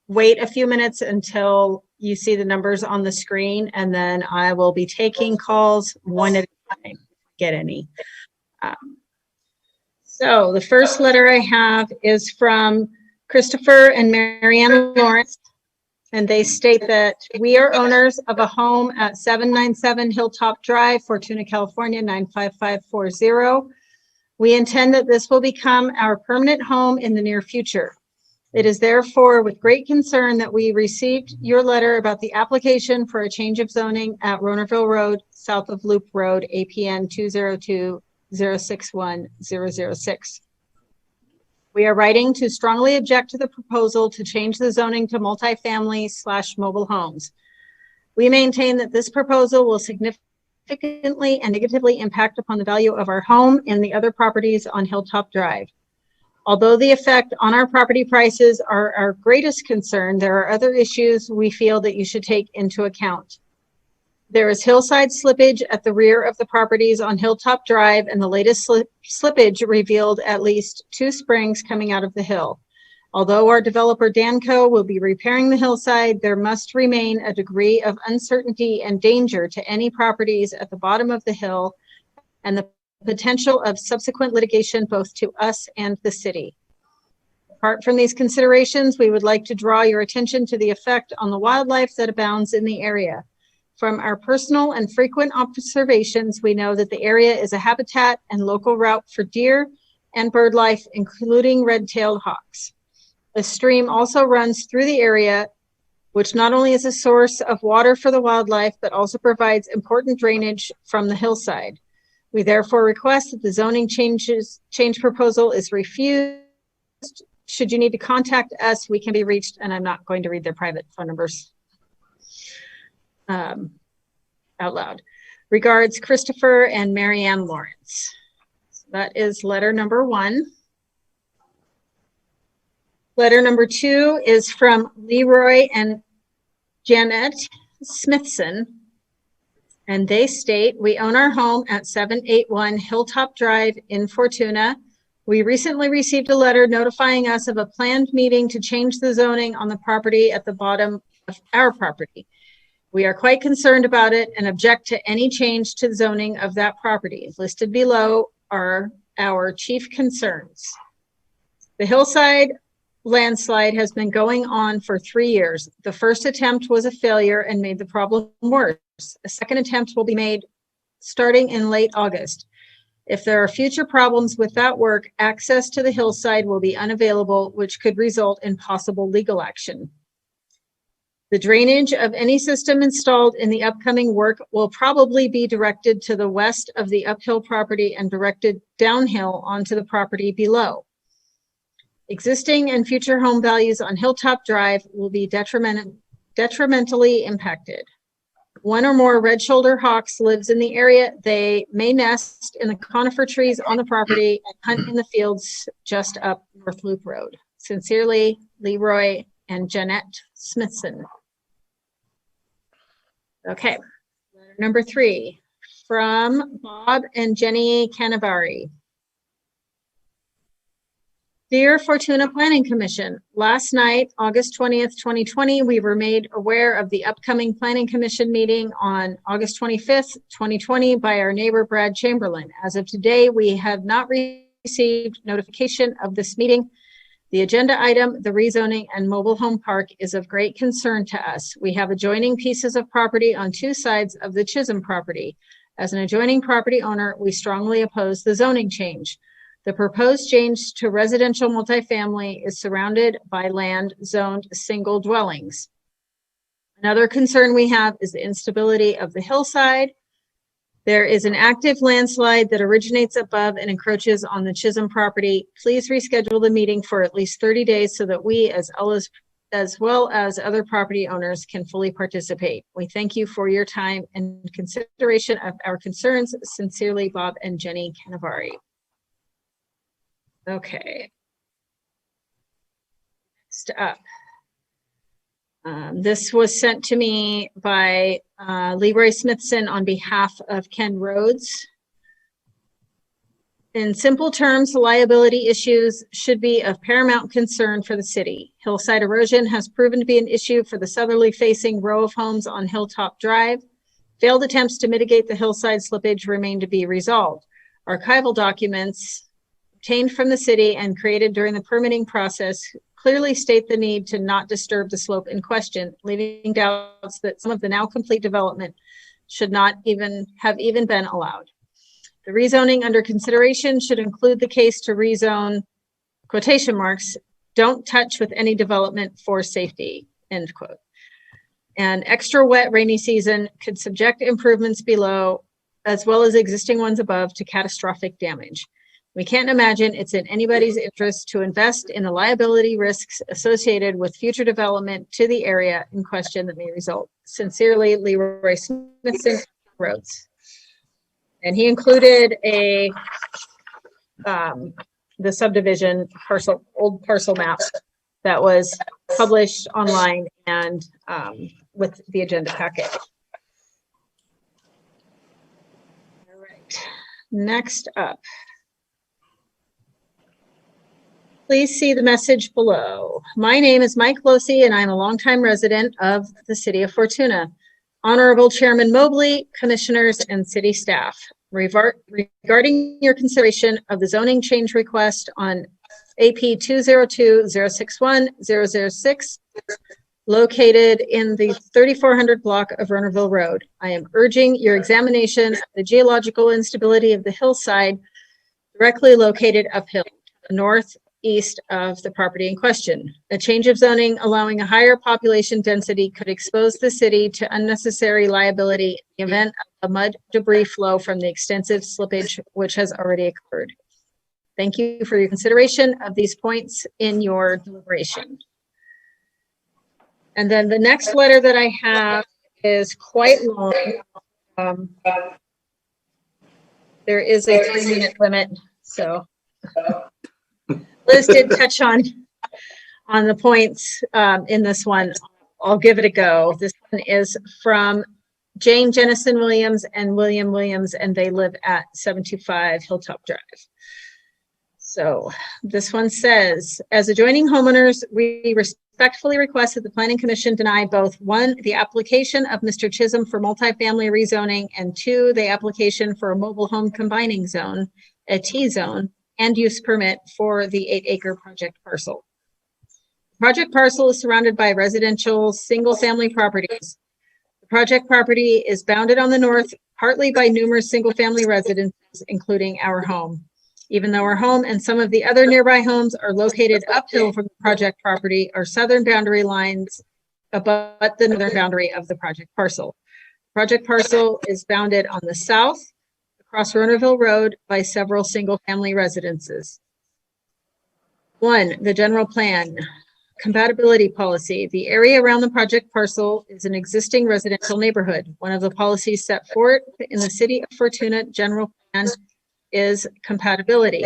wait a few minutes until you see the numbers on the screen, and then I will be taking calls one at a time, get any. So the first letter I have is from Christopher and Marianne Lawrence, and they state that we are owners of a home at 797 Hilltop Drive, Fortuna, California, 95540. We intend that this will become our permanent home in the near future. It is therefore with great concern that we received your letter about the application for a change of zoning at Ronerville Road, south of Loop Road, APN 202-061-006. We are writing to strongly object to the proposal to change the zoning to multifamily/mobile homes. We maintain that this proposal will significantly and negatively impact upon the value of our home and the other properties on Hilltop Drive. Although the effect on our property prices are our greatest concern, there are other issues we feel that you should take into account. There is hillside slippage at the rear of the properties on Hilltop Drive, and the latest slippage revealed at least 2 springs coming out of the hill. Although our developer Danco will be repairing the hillside, there must remain a degree of uncertainty and danger to any properties at the bottom of the hill, and the potential of subsequent litigation both to us and the city. Apart from these considerations, we would like to draw your attention to the effect on the wildlife that abounds in the area. From our personal and frequent observations, we know that the area is a habitat and local route for deer and bird life, including red-tailed hawks. A stream also runs through the area, which not only is a source of water for the wildlife, but also provides important drainage from the hillside. We therefore request that the zoning change proposal is refused. Should you need to contact us, we can be reached, and I'm not going to read their private phone numbers out loud. Regards, Christopher and Marianne Lawrence. So that is letter number 1. Letter number 2 is from Leroy and Janet Smithson, and they state, we own our home at 781 Hilltop Drive in Fortuna. We recently received a letter notifying us of a planned meeting to change the zoning on the property at the bottom of our property. We are quite concerned about it and object to any change to the zoning of that property. Listed below are our chief concerns. The hillside landslide has been going on for 3 years. The first attempt was a failure and made the problem worse. A second attempt will be made starting in late August. If there are future problems with that work, access to the hillside will be unavailable, which could result in possible legal action. The drainage of any system installed in the upcoming work will probably be directed to the west of the uphill property and directed downhill onto the property below. Existing and future home values on Hilltop Drive will be detrimentally impacted. One or more red-shouldered hawks lives in the area. They may nest in the conifer trees on the property and hunt in the fields just up North Loop Road. Sincerely, Leroy and Jeanette Smithson. Okay, letter number 3 from Bob and Jenny Canavari. Dear Fortuna Planning Commission, last night, August 20th, 2020, we were made aware of the upcoming Planning Commission meeting on August 25th, 2020 by our neighbor Brad Chamberlain. As of today, we have not received notification of this meeting. The agenda item, the rezoning and mobile home park, is of great concern to us. We have adjoining pieces of property on 2 sides of the Chisholm property. As an adjoining property owner, we strongly oppose the zoning change. The proposed change to residential multifamily is surrounded by land zoned single dwellings. Another concern we have is the instability of the hillside. There is an active landslide that originates above and encroaches on the Chisholm property. Please reschedule the meeting for at least 30 days so that we, as well as other property owners, can fully participate. We thank you for your time and consideration of our concerns. Sincerely, Bob and Jenny Canavari. Okay. Next up. This was sent to me by Leroy Smithson on behalf of Ken Rhodes. In simple terms, liability issues should be of paramount concern for the city. Hillside erosion has proven to be an issue for the southerly facing row of homes on Hilltop Drive. Failed attempts to mitigate the hillside slippage remain to be resolved. Archival documents obtained from the city and created during the permitting process clearly state the need to not disturb the slope in question, leaving doubts that some of the now complete development should not have even been allowed. The rezoning under consideration should include the case to rezone, quotation marks, don't touch with any development for safety, end quote. An extra wet rainy season could subject improvements below, as well as existing ones above, to catastrophic damage. We can't imagine it's in anybody's interest to invest in the liability risks associated with future development to the area in question that may result. Sincerely, Leroy Smithson Rhodes. And he included the subdivision old parcel map that was published online and with the agenda packet. All right, next up. Please see the message below. My name is Mike Losi, and I'm a longtime resident of the city of Fortuna. Honorable Chairman Mobley, commissioners, and city staff. regarding your consideration of the zoning change request on AP 202-061-006, located in the 3400 block of Ronerville Road. I am urging your examination of the geological instability of the hillside directly located uphill, to the northeast of the property in question. A change of zoning allowing a higher population density could expose the city to unnecessary liability in the event of a mud debris flow from the extensive slippage which has already occurred. Thank you for your consideration of these points in your deliberation. And then the next letter that I have is quite long. There is a 3-minute limit, so Liz did touch on the points in this one. I'll give it a go. This one is from Jane Jennison Williams and William Williams, and they live at 725 Hilltop Drive. So this one says, as adjoining homeowners, we respectfully request that the Planning Commission deny both 1, the application of Mr. Chisholm for multifamily rezoning, and 2, the application for a mobile home combining zone, a T zone, and use permit for the 8-acre project parcel. The project parcel is surrounded by residential single-family properties. The project property is bounded on the north partly by numerous single-family residences, including our home. Even though our home and some of the other nearby homes are located uphill from the project property, our southern boundary lines abut the northern boundary of the project parcel. The project parcel is bounded on the south across Ronerville Road by several single-family residences. 1, the general plan. Compatibility policy. The area around the project parcel is an existing residential neighborhood. One of the policies set forth in the City of Fortuna general plan is compatibility.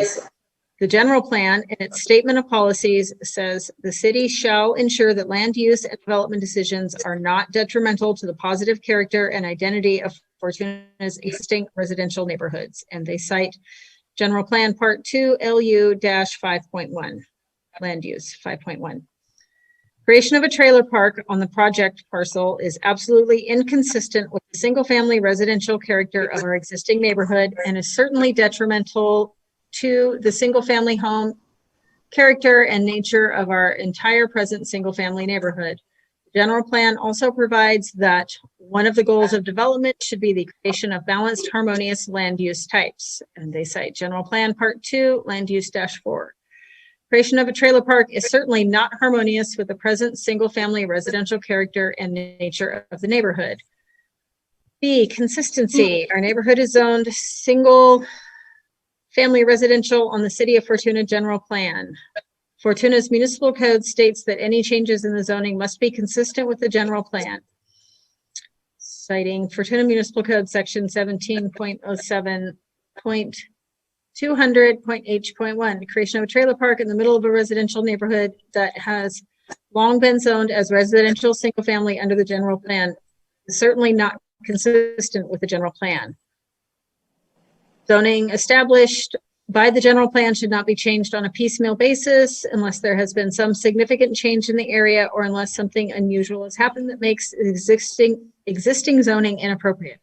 The general plan, in its statement of policies, says the city shall ensure that land use and development decisions are not detrimental to the positive character and identity of Fortuna's existing residential neighborhoods. And they cite General Plan Part 2, LU-5.1, Land Use 5.1. Creation of a trailer park on the project parcel is absolutely inconsistent with the single-family residential character of our existing neighborhood and is certainly detrimental to the single-family home character and nature of our entire present single-family neighborhood. The general plan also provides that one of the goals of development should be the creation of balanced, harmonious land use types. And they cite General Plan Part 2, Land Use -4. Creation of a trailer park is certainly not harmonious with the present single-family residential character and nature of the neighborhood. B, consistency. Our neighborhood is zoned single-family residential on the City of Fortuna general plan. Fortuna's municipal code states that any changes in the zoning must be consistent with the general plan. Citing Fortuna Municipal Code Section 17.07.200.H.1, creation of a trailer park in the middle of a residential neighborhood that has long been zoned as residential single family under the general plan is certainly not consistent with the general plan. Zoning established by the general plan should not be changed on a piecemeal basis unless there has been some significant change in the area or unless something unusual has happened that makes existing zoning inappropriate.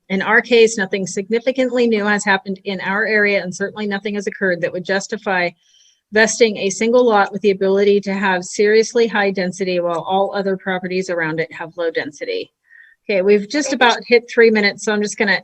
In our case, nothing significantly new has happened in our area, and certainly nothing has occurred that would justify vesting a single lot with the ability to have seriously high density while all other properties around it have low density. Okay, we've just about hit 3 minutes, so I'm just going to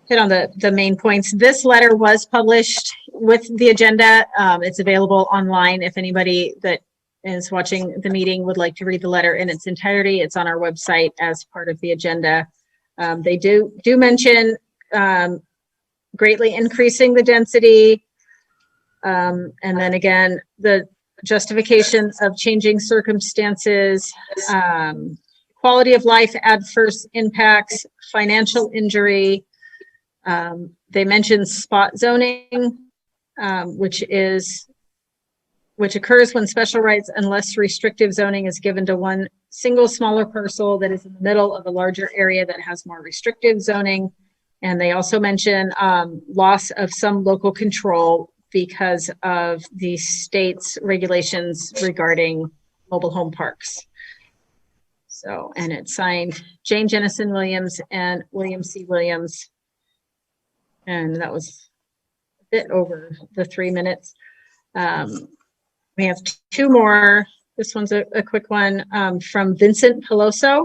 hit on the main points. This letter was published with the agenda. It's available online if anybody that is watching the meeting would like to read the letter in its entirety. It's on our website as part of the agenda. They do mention greatly increasing the density. And then again, the justification of changing circumstances, quality of life, adverse impacts, financial injury. They mention spot zoning, which occurs when special rights and less restrictive zoning is given to one single smaller parcel that is in the middle of a larger area that has more restrictive zoning. And they also mention loss of some local control because of the state's regulations regarding mobile home parks. So, and it's signed Jane Jennison Williams and William C. Williams. And that was a bit over the 3 minutes. We have two more. This one's a quick one from Vincent Peloso.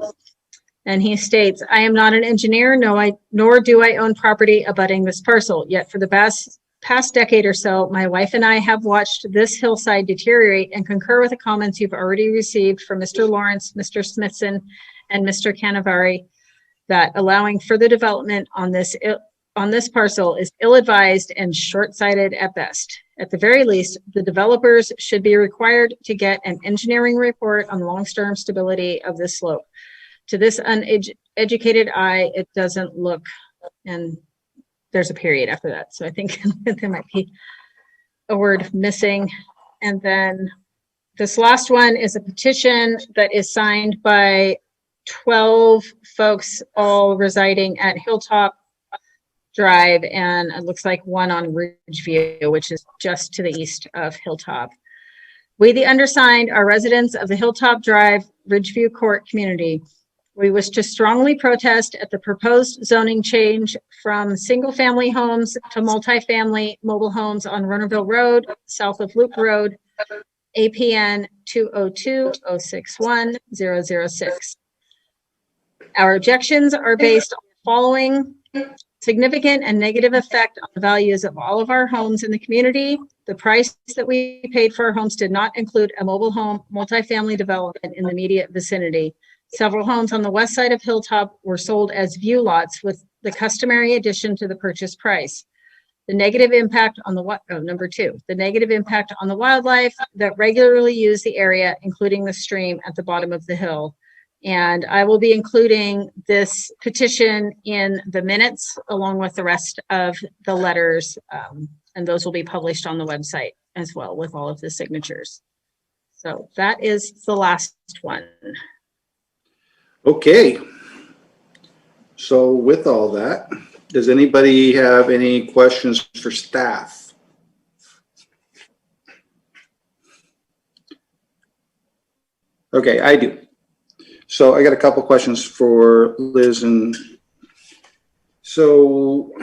And he states, I am not an engineer, nor do I own property abutting this parcel. Yet for the past decade or so, my wife and I have watched this hillside deteriorate and concur with the comments you've already received from Mr. Lawrence, Mr. Smithson, and Mr. Canavari that allowing further development on this parcel is ill-advised and short-sighted at best. At the very least, the developers should be required to get an engineering report on the long-term stability of this slope. To this uneducated eye, it doesn't look, and there's a period after that. So I think there might be a word missing. And then this last one is a petition that is signed by 12 folks, all residing at Hilltop Drive, and it looks like one on Ridgeview, which is just to the east of Hilltop. We, the undersigned, are residents of the Hilltop Drive Ridgeview Court community. We wish to strongly protest at the proposed zoning change from single-family homes to multifamily mobile homes on Runnerville Road, south of Loop Road, APN 202-061-006. Our objections are based on the following: significant and negative effect on the values of all of our homes in the community. The price that we paid for our homes did not include a mobile home multifamily development in the immediate vicinity. Several homes on the west side of Hilltop were sold as view lots with the customary addition to the purchase price. The negative impact on the number two, the negative impact on the wildlife that regularly use the area, including the stream at the bottom of the hill. And I will be including this petition in the minutes along with the rest of the letters. And those will be published on the website as well with all of the signatures. So that is the last one. Okay. So with all that, does anybody have any questions for staff? Okay, I do. So I got a couple questions for Liz. And so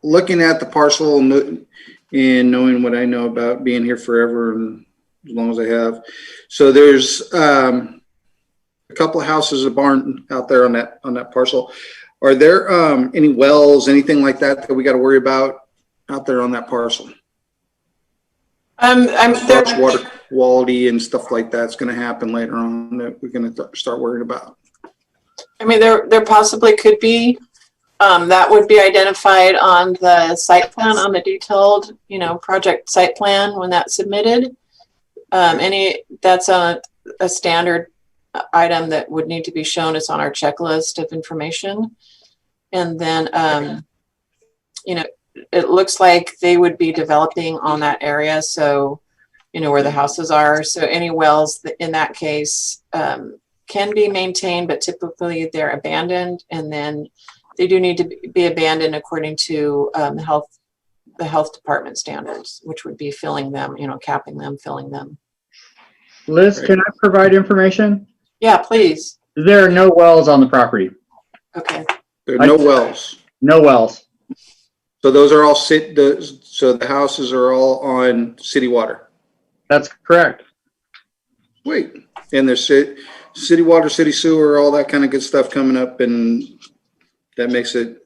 looking at the parcel and knowing what I know about being here forever and as long as I have, so there's a couple of houses, a barn out there on that parcel. Are there any wells, anything like that we got to worry about out there on that parcel? There's water quality and stuff like that's going to happen later on that we're going to start worrying about. I mean, there possibly could be. That would be identified on the site plan, on the detailed, project site plan when that's submitted. That's a standard item that would need to be shown. It's on our checklist of information. And then, it looks like they would be developing on that area. So, where the houses are. So any wells in that case can be maintained, but typically they're abandoned. And then they do need to be abandoned according to the health department standards, which would be filling them, capping them, filling them. Liz, can I provide information? Yeah, please. There are no wells on the property. Okay. There are no wells. No wells. So those are all so the houses are all on city water. That's correct. Wait, and there's city water, city sewer, all that kind of good stuff coming up, and that makes it,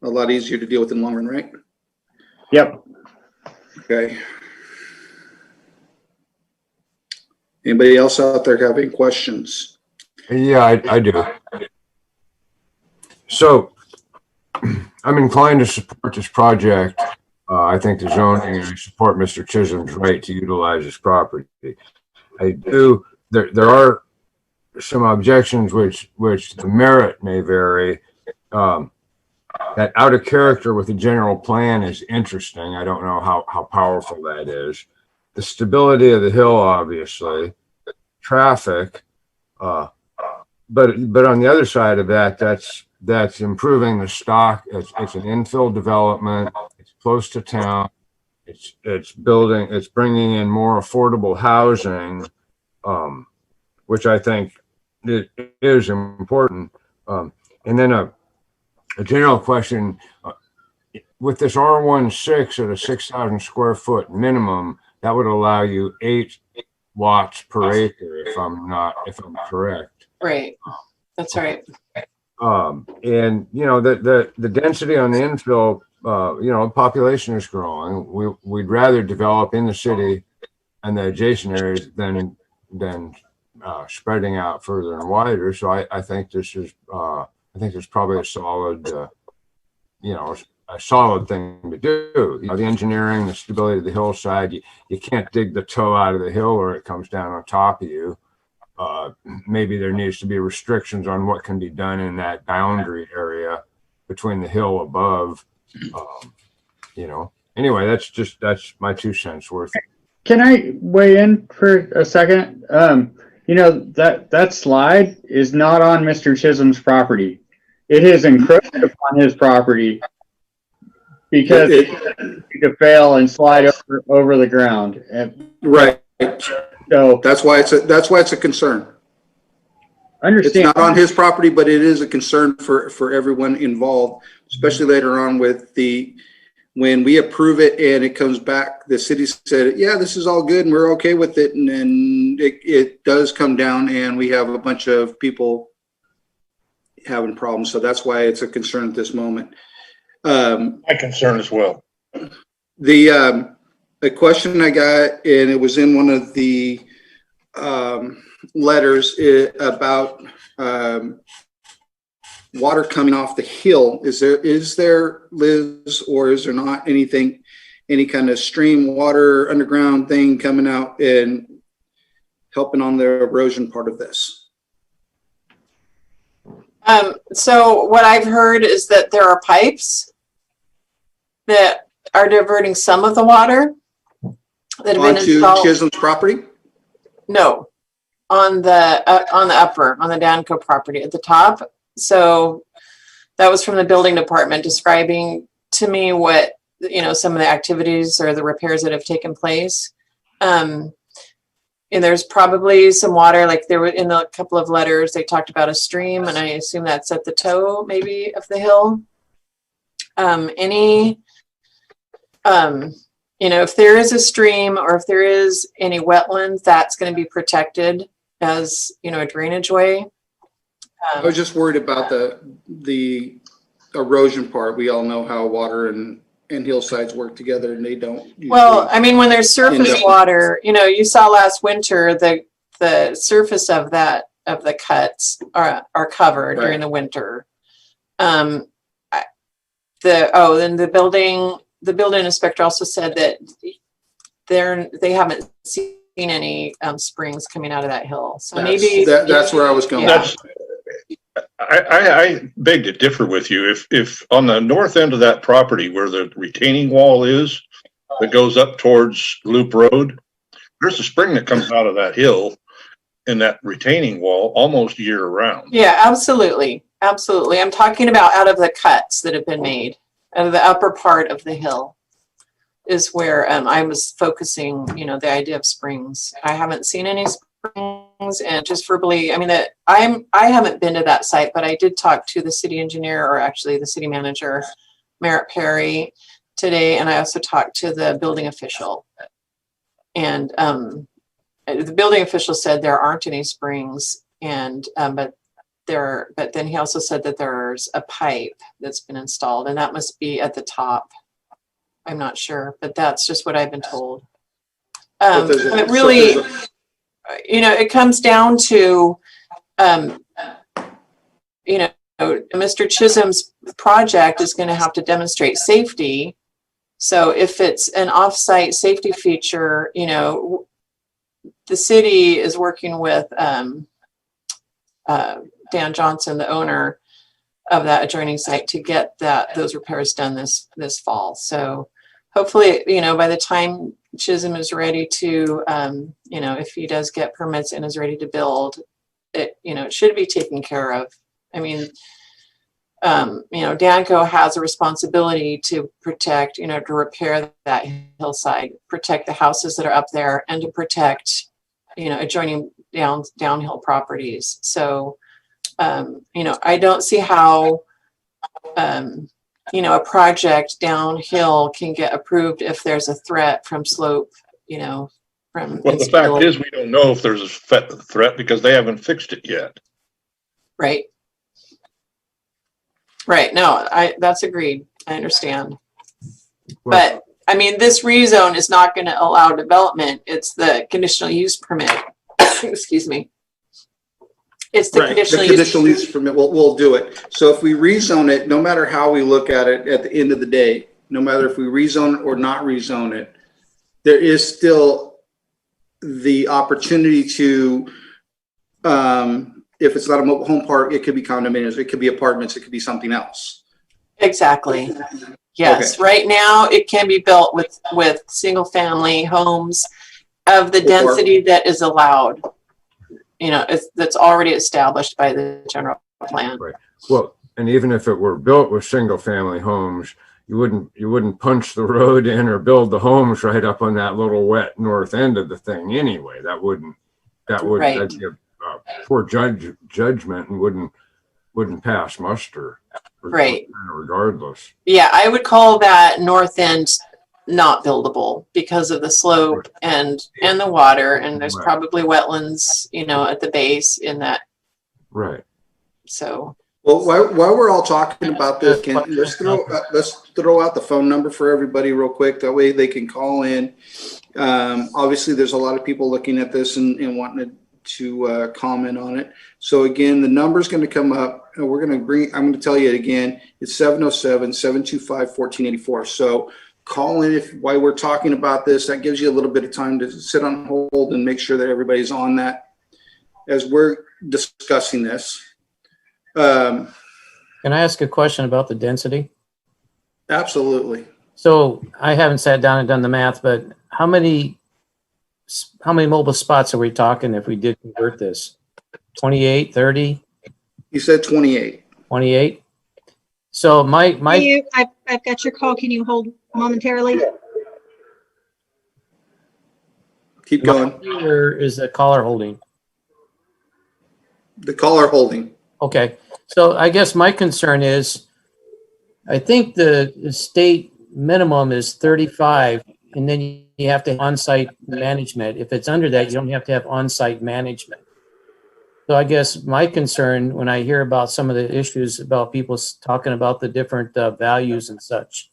a lot easier to deal with in the long run, right? Yep. Okay. Anybody else out there have any questions? Yeah, I do. So I'm inclined to support this project. I think the zoning, and I support Mr. Chisholm's right to utilize this property. I do. There are some objections which the merit may vary. That out of character with the general plan is interesting. I don't know how powerful that is. The stability of the hill, obviously, traffic, but on the other side of that, that's improving the stock. It's an infill development. It's close to town. It's bringing in more affordable housing. which I think it is important. And then a general question, with this R16 at a 6,000 square foot minimum, that would allow you 8 watts per acre, if I'm correct. Right. That's right. And you know, the density on the infill, you know, population is growing. We'd rather develop in the city and the adjacent areas than spreading out further and wider. So I think this is, I think there's probably a solid, you know, a solid thing to do. You know, the engineering, the stability of the hillside, you can't dig the toe out of the hill or it comes down on top of you. Maybe there needs to be restrictions on what can be done in that boundary area between the hill above. You know, anyway, that's my 2 cents worth. Can I weigh in for a second? You know, that slide is not on Mr. Chisholm's property. It is encroached upon his property because it could fail and slide over the ground. Right. So That's why it's a concern. It's understand. not on his property, but it is a concern for everyone involved, especially later on with when we approve it and it comes back, the city said, yeah, this is all good and we're okay with it. And then it does come down and we have a bunch of people having problems. So that's why it's a concern at this moment. My concern as well. A question I got, and it was in one of the letters about water coming off the hill. Is there, Liz, or is there not any kind of stream water underground thing coming out and helping on the erosion part of this? So what I've heard is that there are pipes that are diverting some of the water that have been Onto installed. Chisholm's property? No, on the upper, on the Danco property at the top. So that was from the building department describing to me what, you know, some of the activities or the repairs that have taken place. And there's probably some water, like there were in a couple of letters, they talked about a stream, and I assume that's at the toe maybe of the hill. You know, if there is a stream or if there is any wetlands, that's going to be protected as, you know, a drainage way. I was just worried about the erosion part. We all know how water and hillsides work together, and they don't usually. Well, I mean, when there's surface up- water, you know, you saw last winter, the surface of the cuts are covered Right. during the winter. Then the building inspector also said that they haven't seen any springs coming out of that hill. So maybe That's where I was going. Yeah. I beg to differ with you. If on the north end of that property where the retaining wall is, that goes up towards Loop Road, there's a spring that comes out of that hill in that retaining wall almost year round. Yeah, absolutely. Absolutely. I'm talking about out of the cuts that have been made, out of the upper part of the hill is where I was focusing, you know, the idea of springs. I haven't seen any springs, and just verbally, I mean, that I haven't been to that site, but I did talk to the city engineer, or actually the city manager, Merritt Perry, today, and I also talked to the building official. And the building official said there aren't any springs, and but then he also said that there's a pipe that's been installed, and that must be at the top. I'm not sure, but that's just what I've been told. But really, you know, it comes down to, you know, Mr. Chisholm's project is going to have to demonstrate safety. So if it's an off-site safety feature, you know, the city is working with Dan Johnson, the owner of that adjoining site, to get those repairs done this fall. So hopefully, you know, by the time Chisholm is ready to, you know, if he does get permits and is ready to build, it, you know, it should be taken care of. I mean, you know, Danco has a responsibility to protect, you know, to repair that hillside, protect the houses that are up there, and to protect, you know, adjoining downhill properties. So, I don't see how, a project downhill can get approved if there's a threat from slope, from. Well, the fact is, we don't know if there's a threat because they haven't fixed it yet. Right. Right. No, that's agreed. I understand. But I mean, this rezone is not going to allow development. It's the conditional use permit. Excuse me. It's the Right, conditional the conditional use permit, we'll do it. So if we rezone it, no matter how we look at it at the end of the day, no matter if we rezone it or not rezone it, there is still the opportunity to, if it's not a mobile home park, it could be condominiums, it could be apartments, it could be something else. Exactly. Yes. Okay. Right now, it can be built with single family homes of the density that is allowed. That's already established by the general plan. Right. Well, and even if it were built with single family homes, you wouldn't punch the road in or build the homes right up on that little wet north end of the thing anyway. That'd Right. be a poor judgment and wouldn't pass muster. Right. Regardless. Yeah, I would call that north end not buildable because of the slope and the water, and there's Right. probably wetlands, at the base in that. Right. So. Well, while we're all talking about this, let's throw out the phone number for everybody real quick. That way they can call in. Obviously, there's a lot of people looking at this and wanting to comment on it. So again, the number's going to come up, and I'm going to tell you it again. It's 707-725-1484. So call in while we're talking about this. That gives you a little bit of time to sit on hold and make sure that everybody's on that as we're discussing this. Can I ask a question about the density? Absolutely. So I haven't sat down and done the math, but how many mobile spots are we talking if we did convert this? 28, 30? You said 28. 28? So I've got your call. Can you hold momentarily? Keep going. Or is the caller holding? The caller holding. Okay. So I guess my concern is, I think the state minimum is 35, and then you have to have on-site management. If it's under that, you don't have to have on-site management. So I guess my concern when I hear about some of the issues about people talking about the different values and such,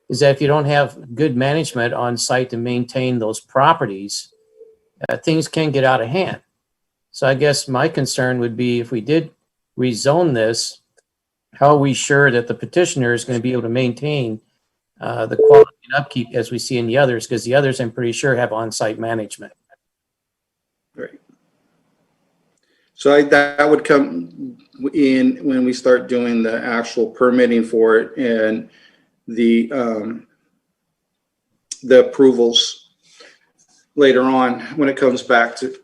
is that if you don't have good management on site to maintain those properties, things can get out of hand. So I guess my concern would be if we did rezone this, how are we sure that the petitioner is going to be able to maintain the quality and upkeep as we see in the others? Because the others, I'm pretty sure, have on-site management. Right. So that would come in when we start doing the actual permitting for it and the approvals later on when it comes back to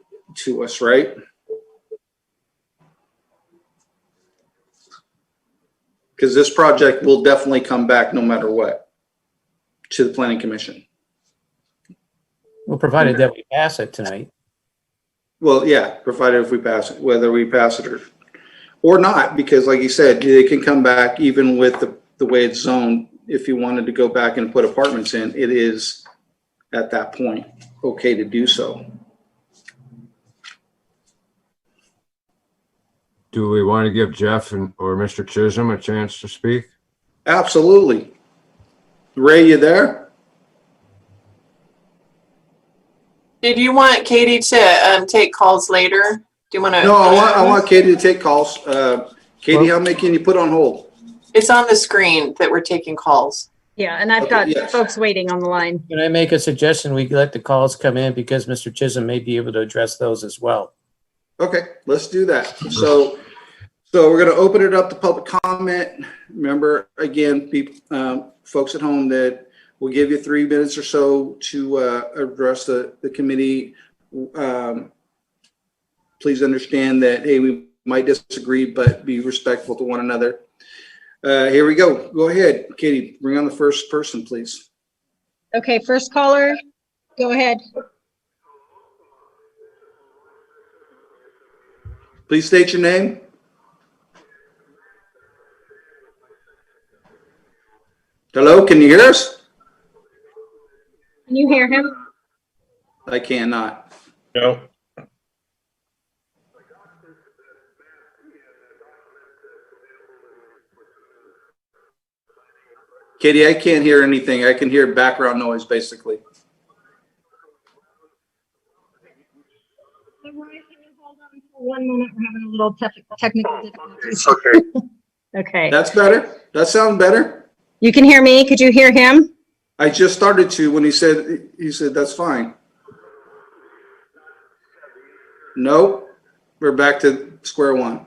us, right? Because this project will definitely come back no matter what to the Planning Commission. Well, provided that we pass it tonight. Well, yeah, provided if we pass it, whether we pass it or not, because like you said, it can come back even with the way it's zoned. If you wanted to go back and put apartments in, it is at that point okay to do so. Do we want to give Jeff or Mr. Chisholm a chance to speak? Absolutely. Ray, you there? Did you want Katie to take calls later? Do you want to? No, I want Katie to take calls. Katie, how many can you put on hold? It's on the screen that we're taking calls. Yeah, and I've got yes. folks waiting on the line. Can I make a suggestion? We let the calls come in because Mr. Chisholm may be able to address those as well. Okay, let's do that. So we're going to open it up to public comment. Remember, again, people, folks at home, that we'll give you 3 minutes or so to address the committee. Please understand that, hey, we might disagree, but be respectful to one another. Here we go. Go ahead, Katie, bring on the first person, please. Okay, first caller, go ahead. Please state your name. Hello, can you hear us? Can you hear him? I cannot. No, Katie, I can't hear anything. I can hear background noise, basically. Can you hold on for 1 minute? We're having a little technical difficulties. Okay. Okay. That's better. That sounds better. You can hear me. Could you hear him? I just started to when he said that's fine. Nope. We're back to square one.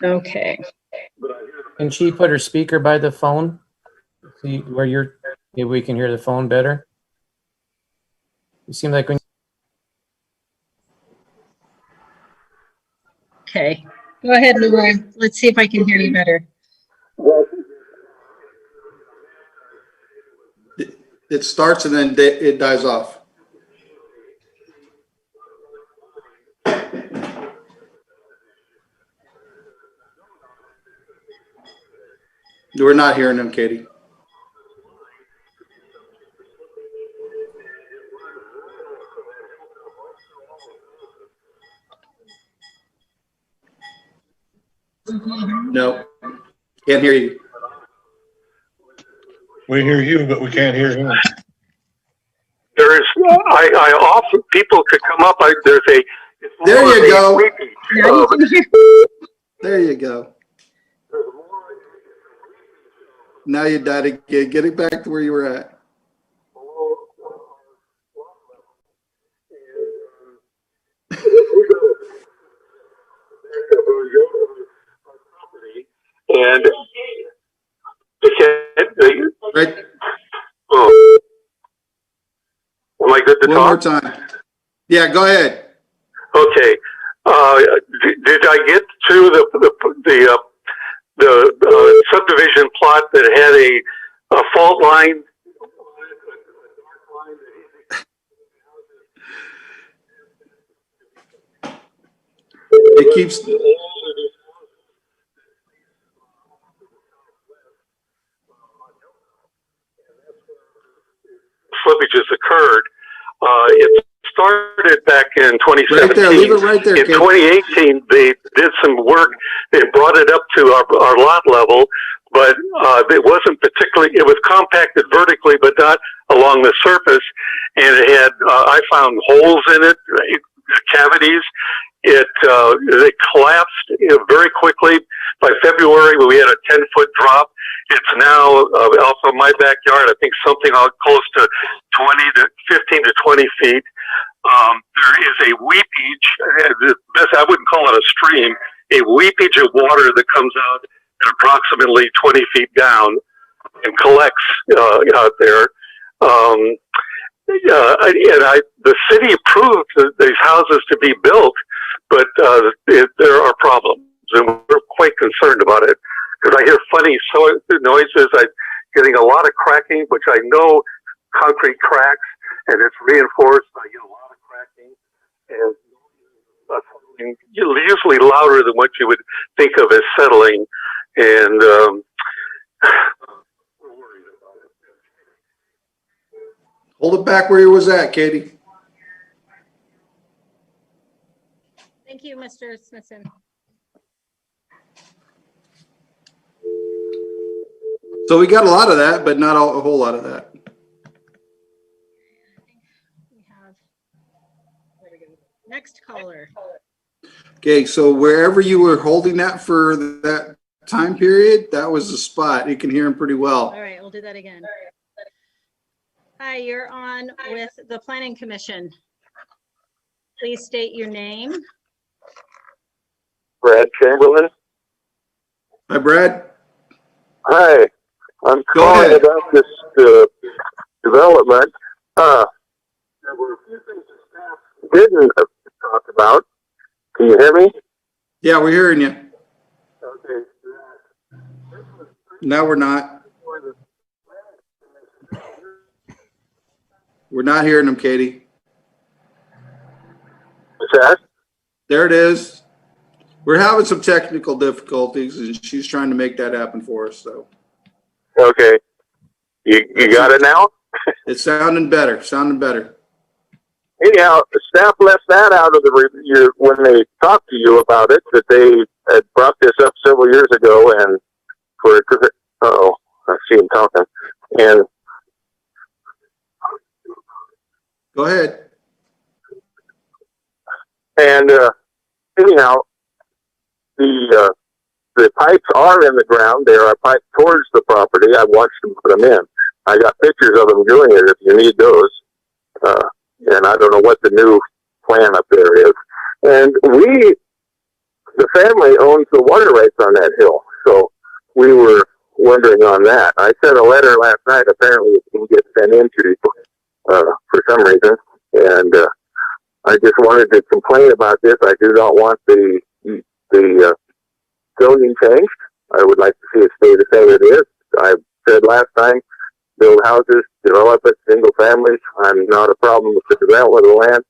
Okay. Can she put her speaker by the phone? See where you're, maybe we can hear the phone better. You seem like when. Okay. Go ahead, Leroy. Let's see if I can hear you better. It starts and then it dies off. We're not hearing him, Katie. No, can't hear you. we hear you, but we can't hear him. There is, I often, people could come up, there's a. it's There more you of a go. weepy, Now you can hear. There you go. Now you died again. Get it back to where you were at. And Right. oh, am I good to One more talk? time. Yeah, go ahead. Okay. Did I get to the subdivision plot that had a fault line? It keeps. Slippages occurred. It started back in 2017. Right there. Leave it right there, In Katie. 2018, they did some work. They brought it up to our lot level, but it wasn't particularly. It was compacted vertically, but not along the surface. And it had, I found holes in it, cavities. It collapsed very quickly. By February, we had a 10-foot drop. It's now also in my backyard. I think something close to 15 to 20 feet. There is a weepage. I wouldn't call it a stream. A weepage of water that comes out at approximately 20 feet down and collects out there. The city approved these houses to be built, but there are problems, and we're quite concerned about it because I hear funny noises. I'm getting a lot of cracking, which I know concrete cracks, and it's reinforced. I get a lot of cracking, and usually louder than what you would think of as settling, and Hold it back where you was at, Katie. Thank you, Mr. Smithson. So we got a lot of that, but not a whole lot of that. We have, there we go. Next caller. Okay, so wherever you were holding that for that time period, that was the spot. You can hear him pretty well. All right, we'll do that again. Hi, you're on with the Planning Commission. Please state your name. Brad Chamberlain. Hi, Brad. Hi, I'm Go calling ahead. about this development. There were a few things the staff didn't talk about. Can you hear me? Yeah, we're hearing you. Okay. Now we're not. We're not hearing him, Katie. that? There it is. We're having some technical difficulties, and she's trying to make that happen for us. So Okay. You got it now? it's sounding better. Sounding better. Anyhow, staff left that out of the when they talked to you about it, that they had brought this up several years ago, and I see him talking, and Go ahead. anyhow, the pipes are in the ground. There are pipes towards the property. I watched them put them in. I got pictures of them doing it if you need those. And I don't know what the new plan up there is. And the family owns the water rights on that hill. So we were wondering on that. I sent a letter last night. Apparently it didn't get sent in to you for some reason. And I just wanted to complain about this. I do not want the zoning changed. I would like to see it stay the same as it is. I said last time, build houses, develop it, single families. I'm not a problem with the development of the land.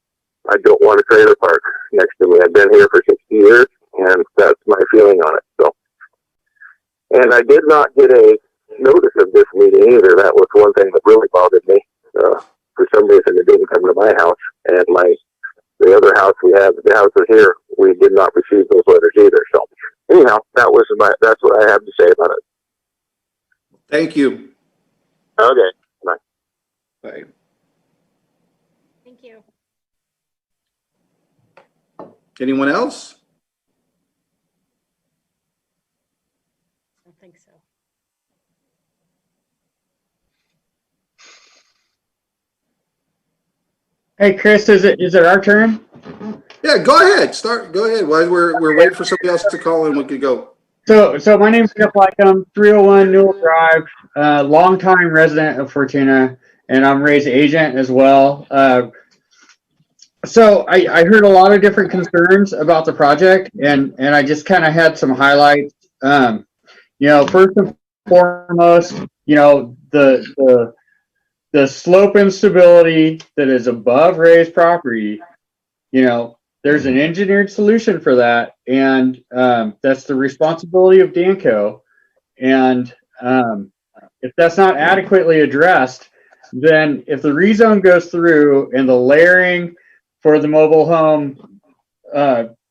I don't want a trailer park next to me. I've been here for 60 years, and that's my feeling on it. So, and I did not get a notice of this meeting either. That was one thing that really bothered me. For some reason, it didn't come to my house, and the other house we have, the houses here, we did not receive those letters either. So, anyhow, that's what I have to say about it. Thank you. Okay. Bye. Bye. Thank you. Anyone else? I don't think so. Hey, Chris, is it our turn? Yeah, go ahead. Go ahead. While we're waiting for somebody else to call in, we could go. So my name's Jeff Lycombe, 301 Newell Drive, longtime resident of Fortuna, and I'm Ray's agent as well. So I heard a lot of different concerns about the project, and I just kind of had some highlights. First and foremost, the slope instability that is above Ray's property, there's an engineered solution for that, and that's the responsibility of Danco. And if that's not adequately addressed, then if the rezone goes through and the layering for the mobile home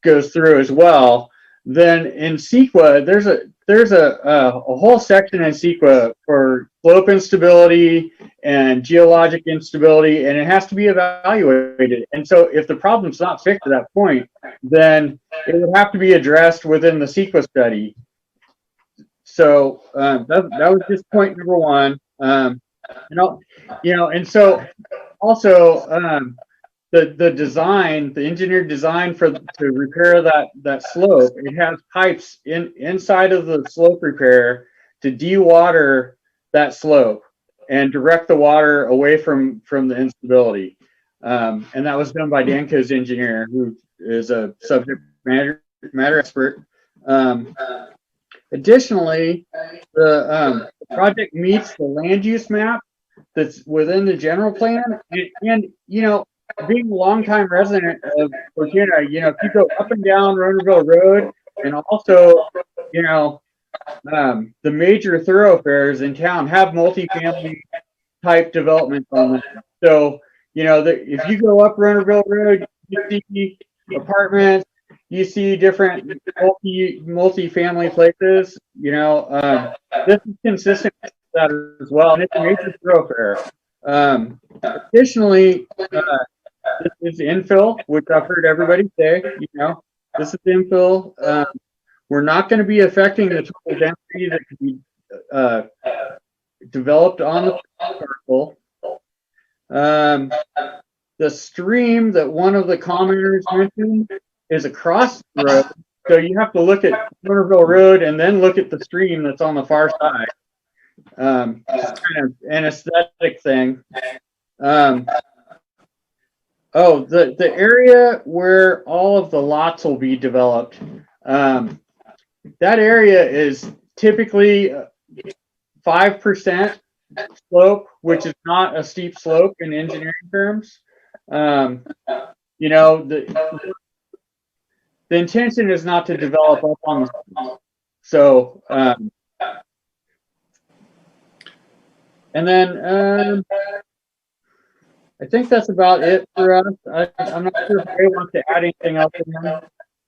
goes through as well, then in CEQA, there's a whole section in CEQA for slope instability and geologic instability, and it has to be evaluated. And so if the problem's not fixed at that point, then it would have to be addressed within the CEQA study. So that was just point number one. And so also the design, the engineered design to repair that slope, it has pipes inside of the slope repair to de-water that slope and direct the water away from the instability. And that was done by Danco's engineer, who is a subject matter expert. Additionally, the project meets the land use map that's within the general plan. And being a longtime resident of Fortuna, if you go up and down Ronerville Road, and also, the major thoroughfares in town have multifamily type developments on them. So, if you go up Ronerville Road, you see apartments, you see different multi-family places. This is consistent with that as well, and it's a major thoroughfare. Additionally, this is infill, which I've heard everybody say. This is infill. We're not going to be affecting the total density that could be developed on the parcel. The stream that one of the commenters mentioned is across the road, so you have to look at Ronerville Road and then look at the stream that's on the far side. It's kind of an aesthetic thing. The area where all of the lots will be developed, that area is typically 5% slope, which is not a steep slope in engineering terms. the intention is not to develop up on the street. So, and then, I think that's about it for us. I'm not sure if Ray wants to add anything else in there.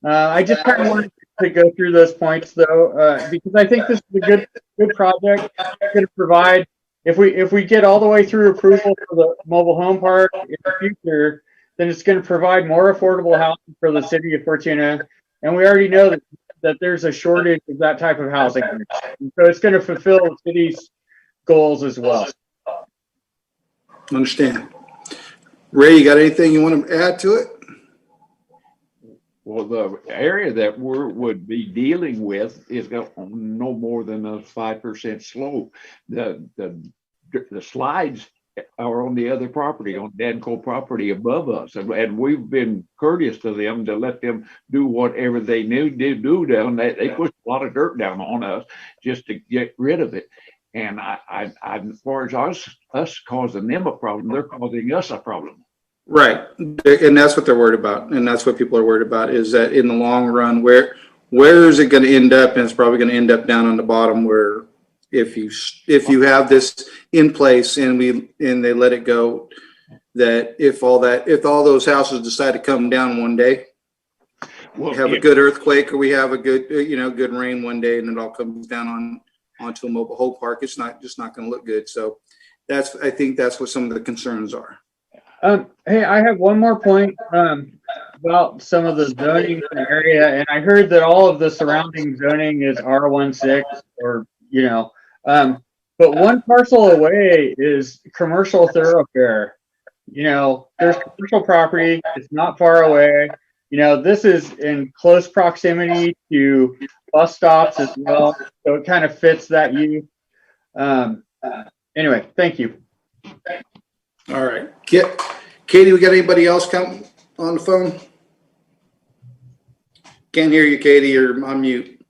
I just kind of wanted to go through those points though, because I think this is a good project. It's going to provide, if we get all the way through approval for the mobile home park in the future, then it's going to provide more affordable housing for the city of Fortuna. And we already know that there's a shortage of that type of housing. And so it's going to fulfill the city's goals as well. Understand. Ray, you got anything you want to add to it? Well, the area that would be dealing with is got no more than a 5% slope. The slides are on the other property, on Danco property above us, and we've been courteous to them to let them do whatever they need to do down there. They pushed a lot of dirt down on us just to get rid of it. And as far as us causing them a problem, they're causing us a problem. Right. And that's what they're worried about. And that's what people are worried about, is that in the long run, where is it going to end up? And it's probably going to end up down on the bottom, where if you have this in place and they let it go, that if all those houses decide to come down one day, we have a good earthquake, or we have a good, good rain one day, and it all comes down onto a mobile home park, it's just not going to look good. So I think that's what some of the concerns are. Hey, I have one more point about some of the zoning in the area, and I heard that all of the surrounding zoning is R16, or but one parcel away is commercial thoroughfare. There's commercial property. It's not far away. This is in close proximity to bus stops as well, so it kind of fits that use. Anyway, thank you. All right. Katie, we got anybody else come on the phone? Can't hear you, Katie. You're on mute.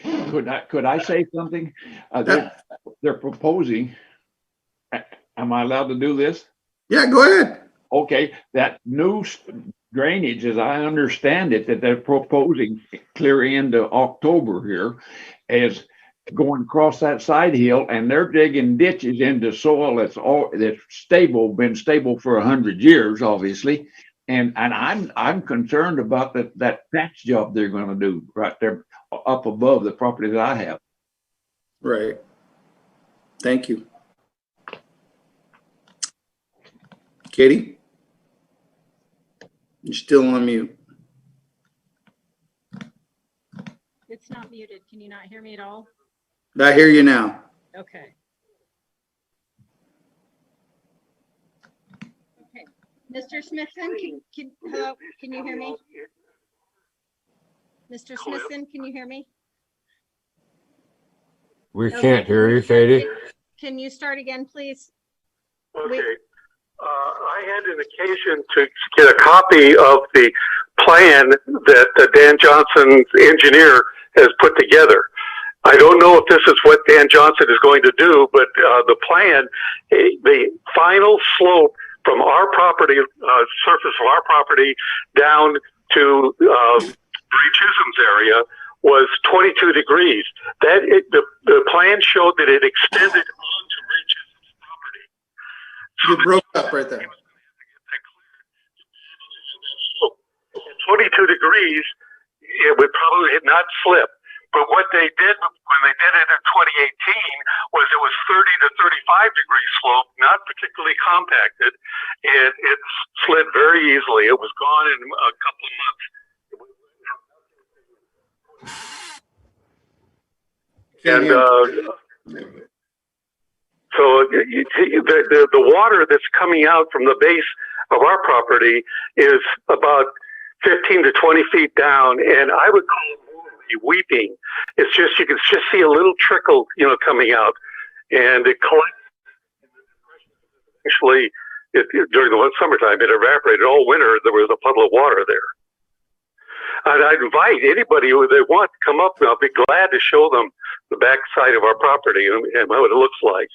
Could I say something? They're proposing. Am I allowed to do this? Yeah, go ahead. Okay, that new drainage, as I understand it, that they're proposing clear into October here, is going across that side hill, and they're digging ditches into soil that's stable, been stable for 100 years, obviously. And I'm concerned about that patch job they're going to do right there up above the property that I have. Right. Thank you. Katie? You're still on mute. It's not muted. Can you not hear me at all? I hear you now. Okay. Okay. Mr. Smithson, hello, can you hear me? Mr. Smithson, can you hear me? We can't hear you, Katie. Can you start again, please? Okay. I had an occasion to get a copy of the plan that Dan Johnson's engineer has put together. I don't know if this is what Dan Johnson is going to do, but the plan, the final slope from our property, surface of our property, down to Ray Chisholm's area was 22 degrees. The plan showed that it extended onto Ray Chisholm's property. You broke up right there. 22 degrees, it would probably not slip. But what they did when they did it in 2018 was it was 30 to 35 degree slope, not particularly compacted, and it slid very easily. It was gone in a couple of months. So the water that's coming out from the base of our property is about 15 to 20 feet down, and I would call it weeping. It's just, you can just see a little trickle, coming out, and it collects. Actually, during the summertime, it evaporated. All winter, there was a puddle of water there. And I'd invite anybody who they want to come up, and I'll be glad to show them the back side of our property and what it looks like.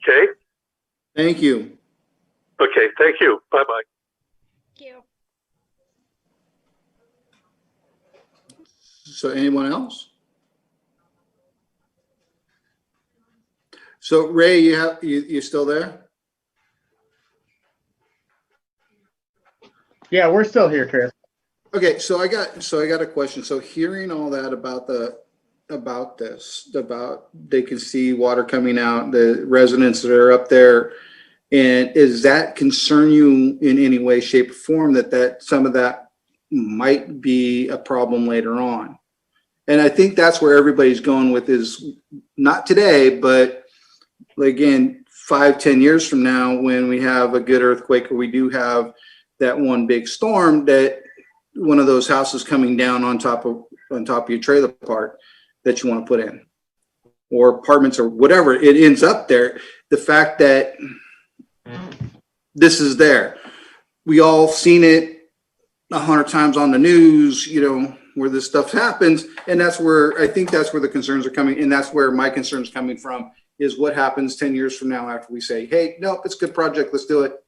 Okay? Thank you. Okay, thank you. Bye-bye. So anyone else? So Ray, you still there? Yeah, we're still here, Chris. Okay, so I got a question. So hearing all that about they can see water coming out, the residents that are up there, and is that concern you in any way, shape, or form that some of that might be a problem later on? And I think that's where everybody's going with is not today, but again, 5-10 years from now, when we have a good earthquake or we do have that one big storm, that one of those houses coming down on top of your trailer park that you want to put in, or apartments or whatever, it ends up there. The fact that this is there, we all seen it 100 times on the news, where this stuff happens, and that's where I think that's where the concerns are coming, and that's where my concern's coming from, is what happens 10 years from now after we say, hey, no, it's a good project, let's do it,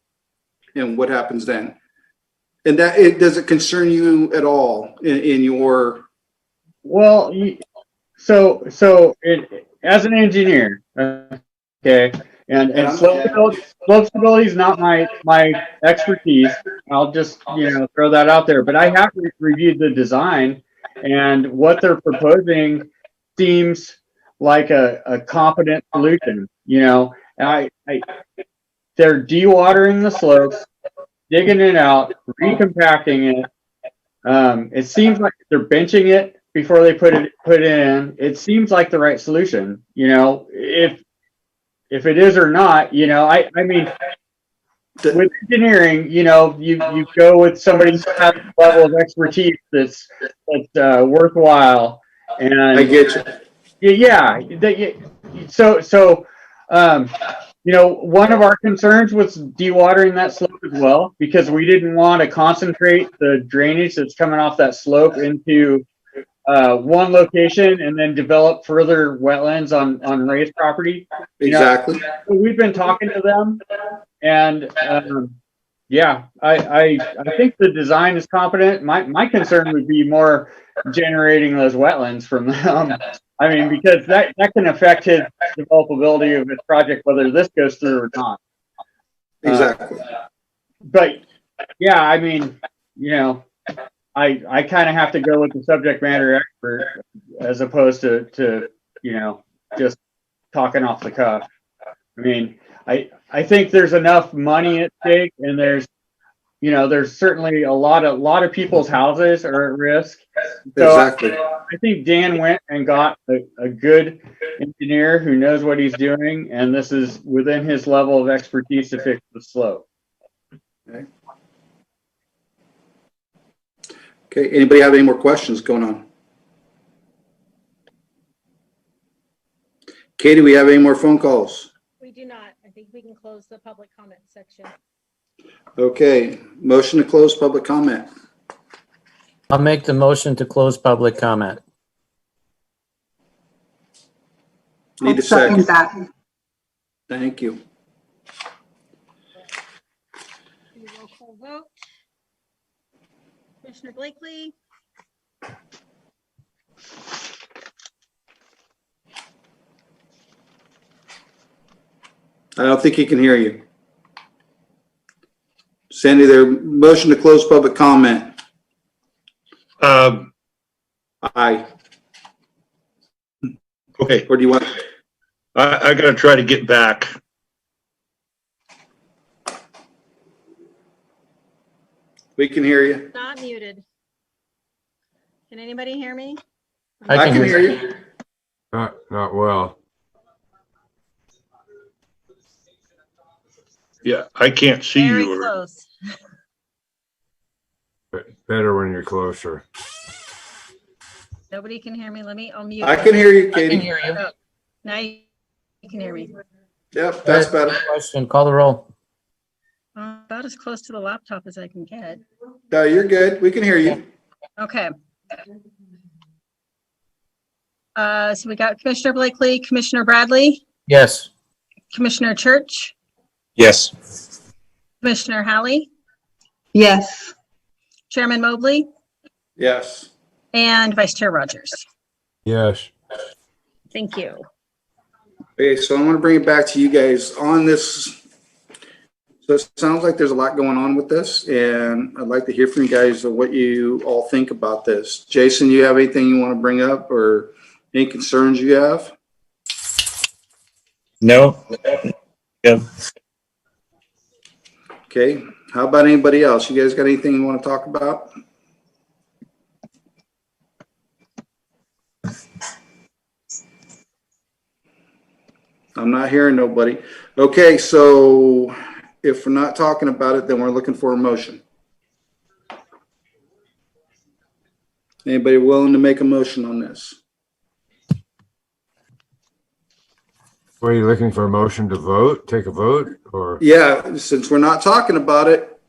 and what happens then? And does it concern you at all in your? Well, so as an engineer, okay, and slope stability is not my expertise. I'll just throw that out there. But I have reviewed the design, and what they're proposing seems like a competent solution. They're dewatering the slopes, digging it out, recompacting it. It seems like they're benching it before they put it in. It seems like the right solution. If it is or not, I mean, with engineering, you go with somebody who has a level of expertise that's worthwhile. And I get you. Yeah. One of our concerns was dewatering that slope as well, because we didn't want to concentrate the drainage that's coming off that slope into one location and then develop further wetlands on Ray's property. Exactly. So we've been talking to them, and I think the design is competent. My concern would be more generating those wetlands from them. I mean, because that can affect his developability of his project, whether this goes through or not. Exactly. But yeah, I mean, I kind of have to go with the subject matter expert as opposed to just talking off the cuff. I mean, I think there's enough money at stake, and there's certainly a lot of people's houses are at risk. So Exactly. I think Dan went and got a good engineer who knows what he's doing, and this is within his level of expertise to fix the slope. Okay. Anybody have any more questions going on? Katie, do we have any more phone calls? We do not. I think we can close the public comment section. Okay. Motion to close public comment. I'll make the motion to close public comment. Need a I'll second second. that. Thank you. Do a roll call vote. Commissioner Blakely, I don't think he can hear you. Sandy, their motion to close public comment. Aye. Okay, Or do you want? I gotta try to get back. We can hear you. not muted. Can anybody hear me? I can hear you. Not well. Yeah, I can't see Very you. close. Better when you're closer. Nobody can hear me. I'll mute. I can hear you, I can Katie. hear you. Now you can hear me. Yep, that's better. Question, call the roll. About as close to the laptop as I can get. No, you're good. We can hear you. Okay. So we got Commissioner Blakely, Commissioner Bradley, Yes. Commissioner Church, Yes. Commissioner Hallie, Yes. Chairman Mobley, Yes. and Vice Chair Rogers. Yes. Thank you. Okay, so I'm gonna bring it back to you guys on this. So it sounds like there's a lot going on with this, and I'd like to hear from you guys of what you all think about this. Jason, you have anything you want to bring up or any concerns you have? No. Yep. Okay, how about anybody else? You guys got anything you want to talk about? I'm not hearing nobody. Okay, so if we're not talking about it, then we're looking for a motion. Anybody willing to make a motion on this? Were you looking for a motion to vote, take a vote, or? Yeah, since we're not talking about it,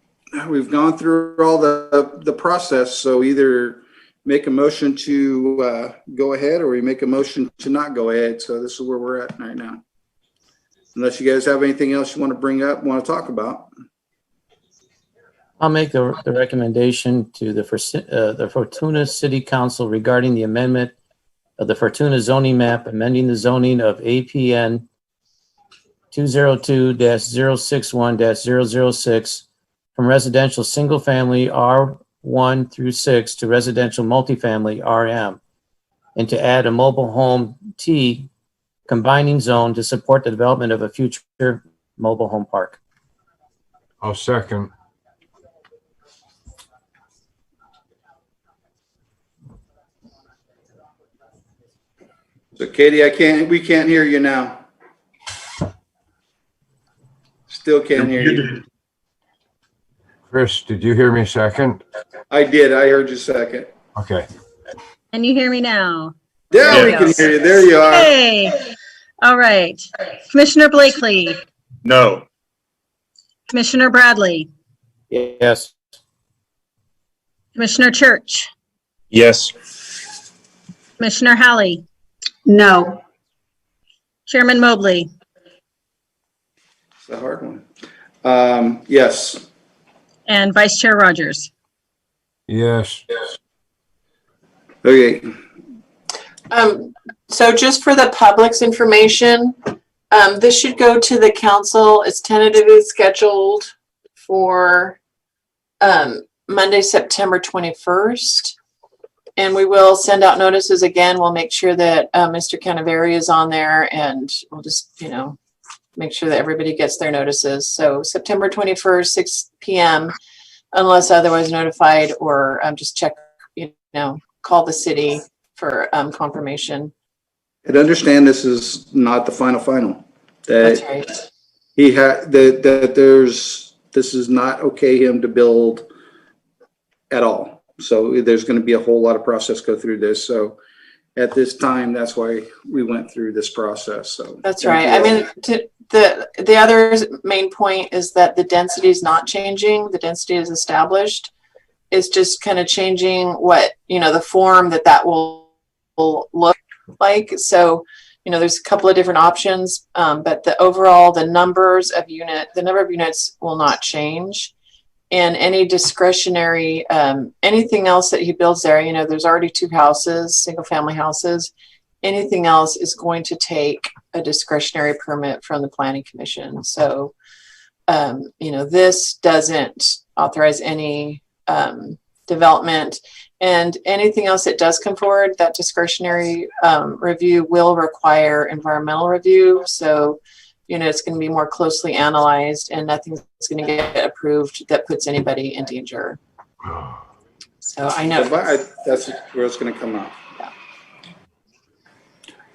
we've gone through all the process. So either make a motion to go ahead, or we make a motion to not go ahead. So this is where we're at right now. Unless you guys have anything else you want to bring up, want to talk about. I'll make the recommendation to the Fortuna City Council regarding the amendment of the Fortuna zoning map, amending the zoning of APN 202-061-006 from residential single-family R1 through 6 to residential multifamily RM, and to add a mobile home T combining zone to support the development of a future mobile home park. I'll second. So Katie, we can't hear you now. Still can't hear you. Chris, did you hear me second? I did. I heard you second. Okay. Can you hear me now? Yeah, we There can we go. hear you. There you are. Hey, all right. Commissioner Blakely, No. Commissioner Bradley, Yes. Commissioner Church, Yes. Commissioner Halley, No. Chairman Mobley, It's a hard one. Yes. and Vice Chair Rogers. Yes. Okay. So just for the public's information, this should go to the council. It's tentatively scheduled for Monday, September 21st. And we will send out notices again. We'll make sure that Mr. Canaveri is on there, and we'll just, make sure that everybody gets their notices. So September 21st, 6 p.m., unless otherwise notified, or just check, call the city for confirmation. And understand this is not the final. That's That right. he had this is not okay him to build at all. So there's going to be a whole lot of process go through this. So at this time, that's why we went through this process. So That's right. I mean, the other main point is that the density is not changing. The density is established. It's just kind of changing what, the form that will look like. So, there's a couple of different options, but the number of units will not change. And any discretionary, anything else that he builds there, there's already 2 houses, single family houses. Anything else is going to take a discretionary permit from the planning commission. So, this doesn't authorize any development, and anything else that does come forward, that discretionary review will require environmental review. So, it's going to be more closely analyzed, and nothing's going to get approved that puts anybody in danger. So I know that's where it's going to come out.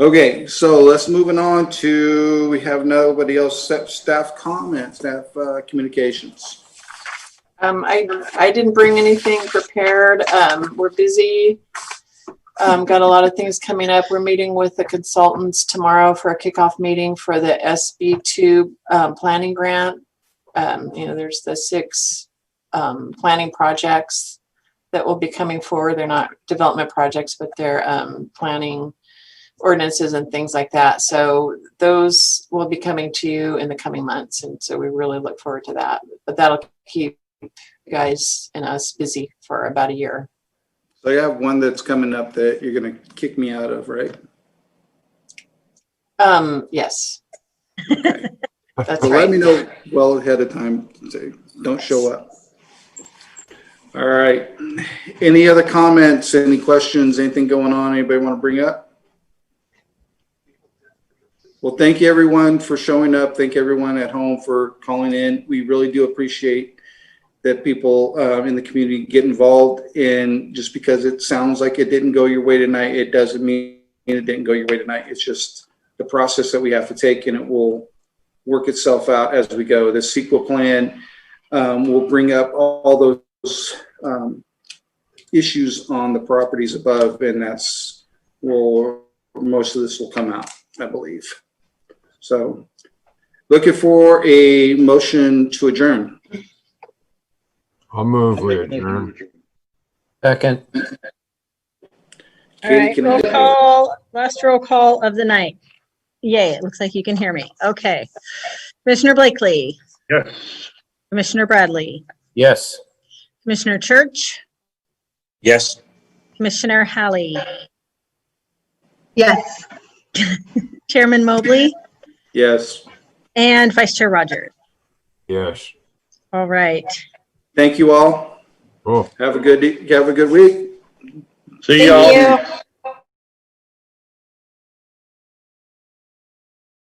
Okay, so let's moving on to, we have nobody else except staff comments, staff communications. I didn't bring anything prepared. We're busy. Got a lot of things coming up. We're meeting with the consultants tomorrow for a kickoff meeting for the SB2 planning grant. There's the 6 planning projects that will be coming forward. They're not development projects, but they're planning ordinances and things like that. So those will be coming to you in the coming months. And so we really look forward to that. But that'll keep you guys and us busy for about a year. So I have one that's coming up that you're gonna kick me out of, right? Yes, Okay. that's Well, right. let me know well ahead of time, so don't show up. All right. Any other comments, any questions, anything going on, anybody want to bring up? Well, thank you everyone for showing up. Thank everyone at home for calling in. We really do appreciate that people in the community get involved. And just because it sounds like it didn't go your way tonight, it doesn't mean it didn't go your way tonight. It's just the process that we have to take, and it will work itself out as we go. The CEQA plan will bring up all those issues on the properties above, and most of this will come out, I believe. So looking for a motion to adjourn. I'll move, we adjourn. Second. All right, Katie, can roll I- call, last roll call of the night. Yay, it looks like you can hear me. Okay. Commissioner Blakely, Yes. Commissioner Bradley, Yes. Commissioner Church, Yes. Commissioner Hallie, Yes. Chairman Mobley, Yes. and Vice Chair Rogers. Yes. All right. Thank you all. Cool. Have a good week. See Thank y'all. you.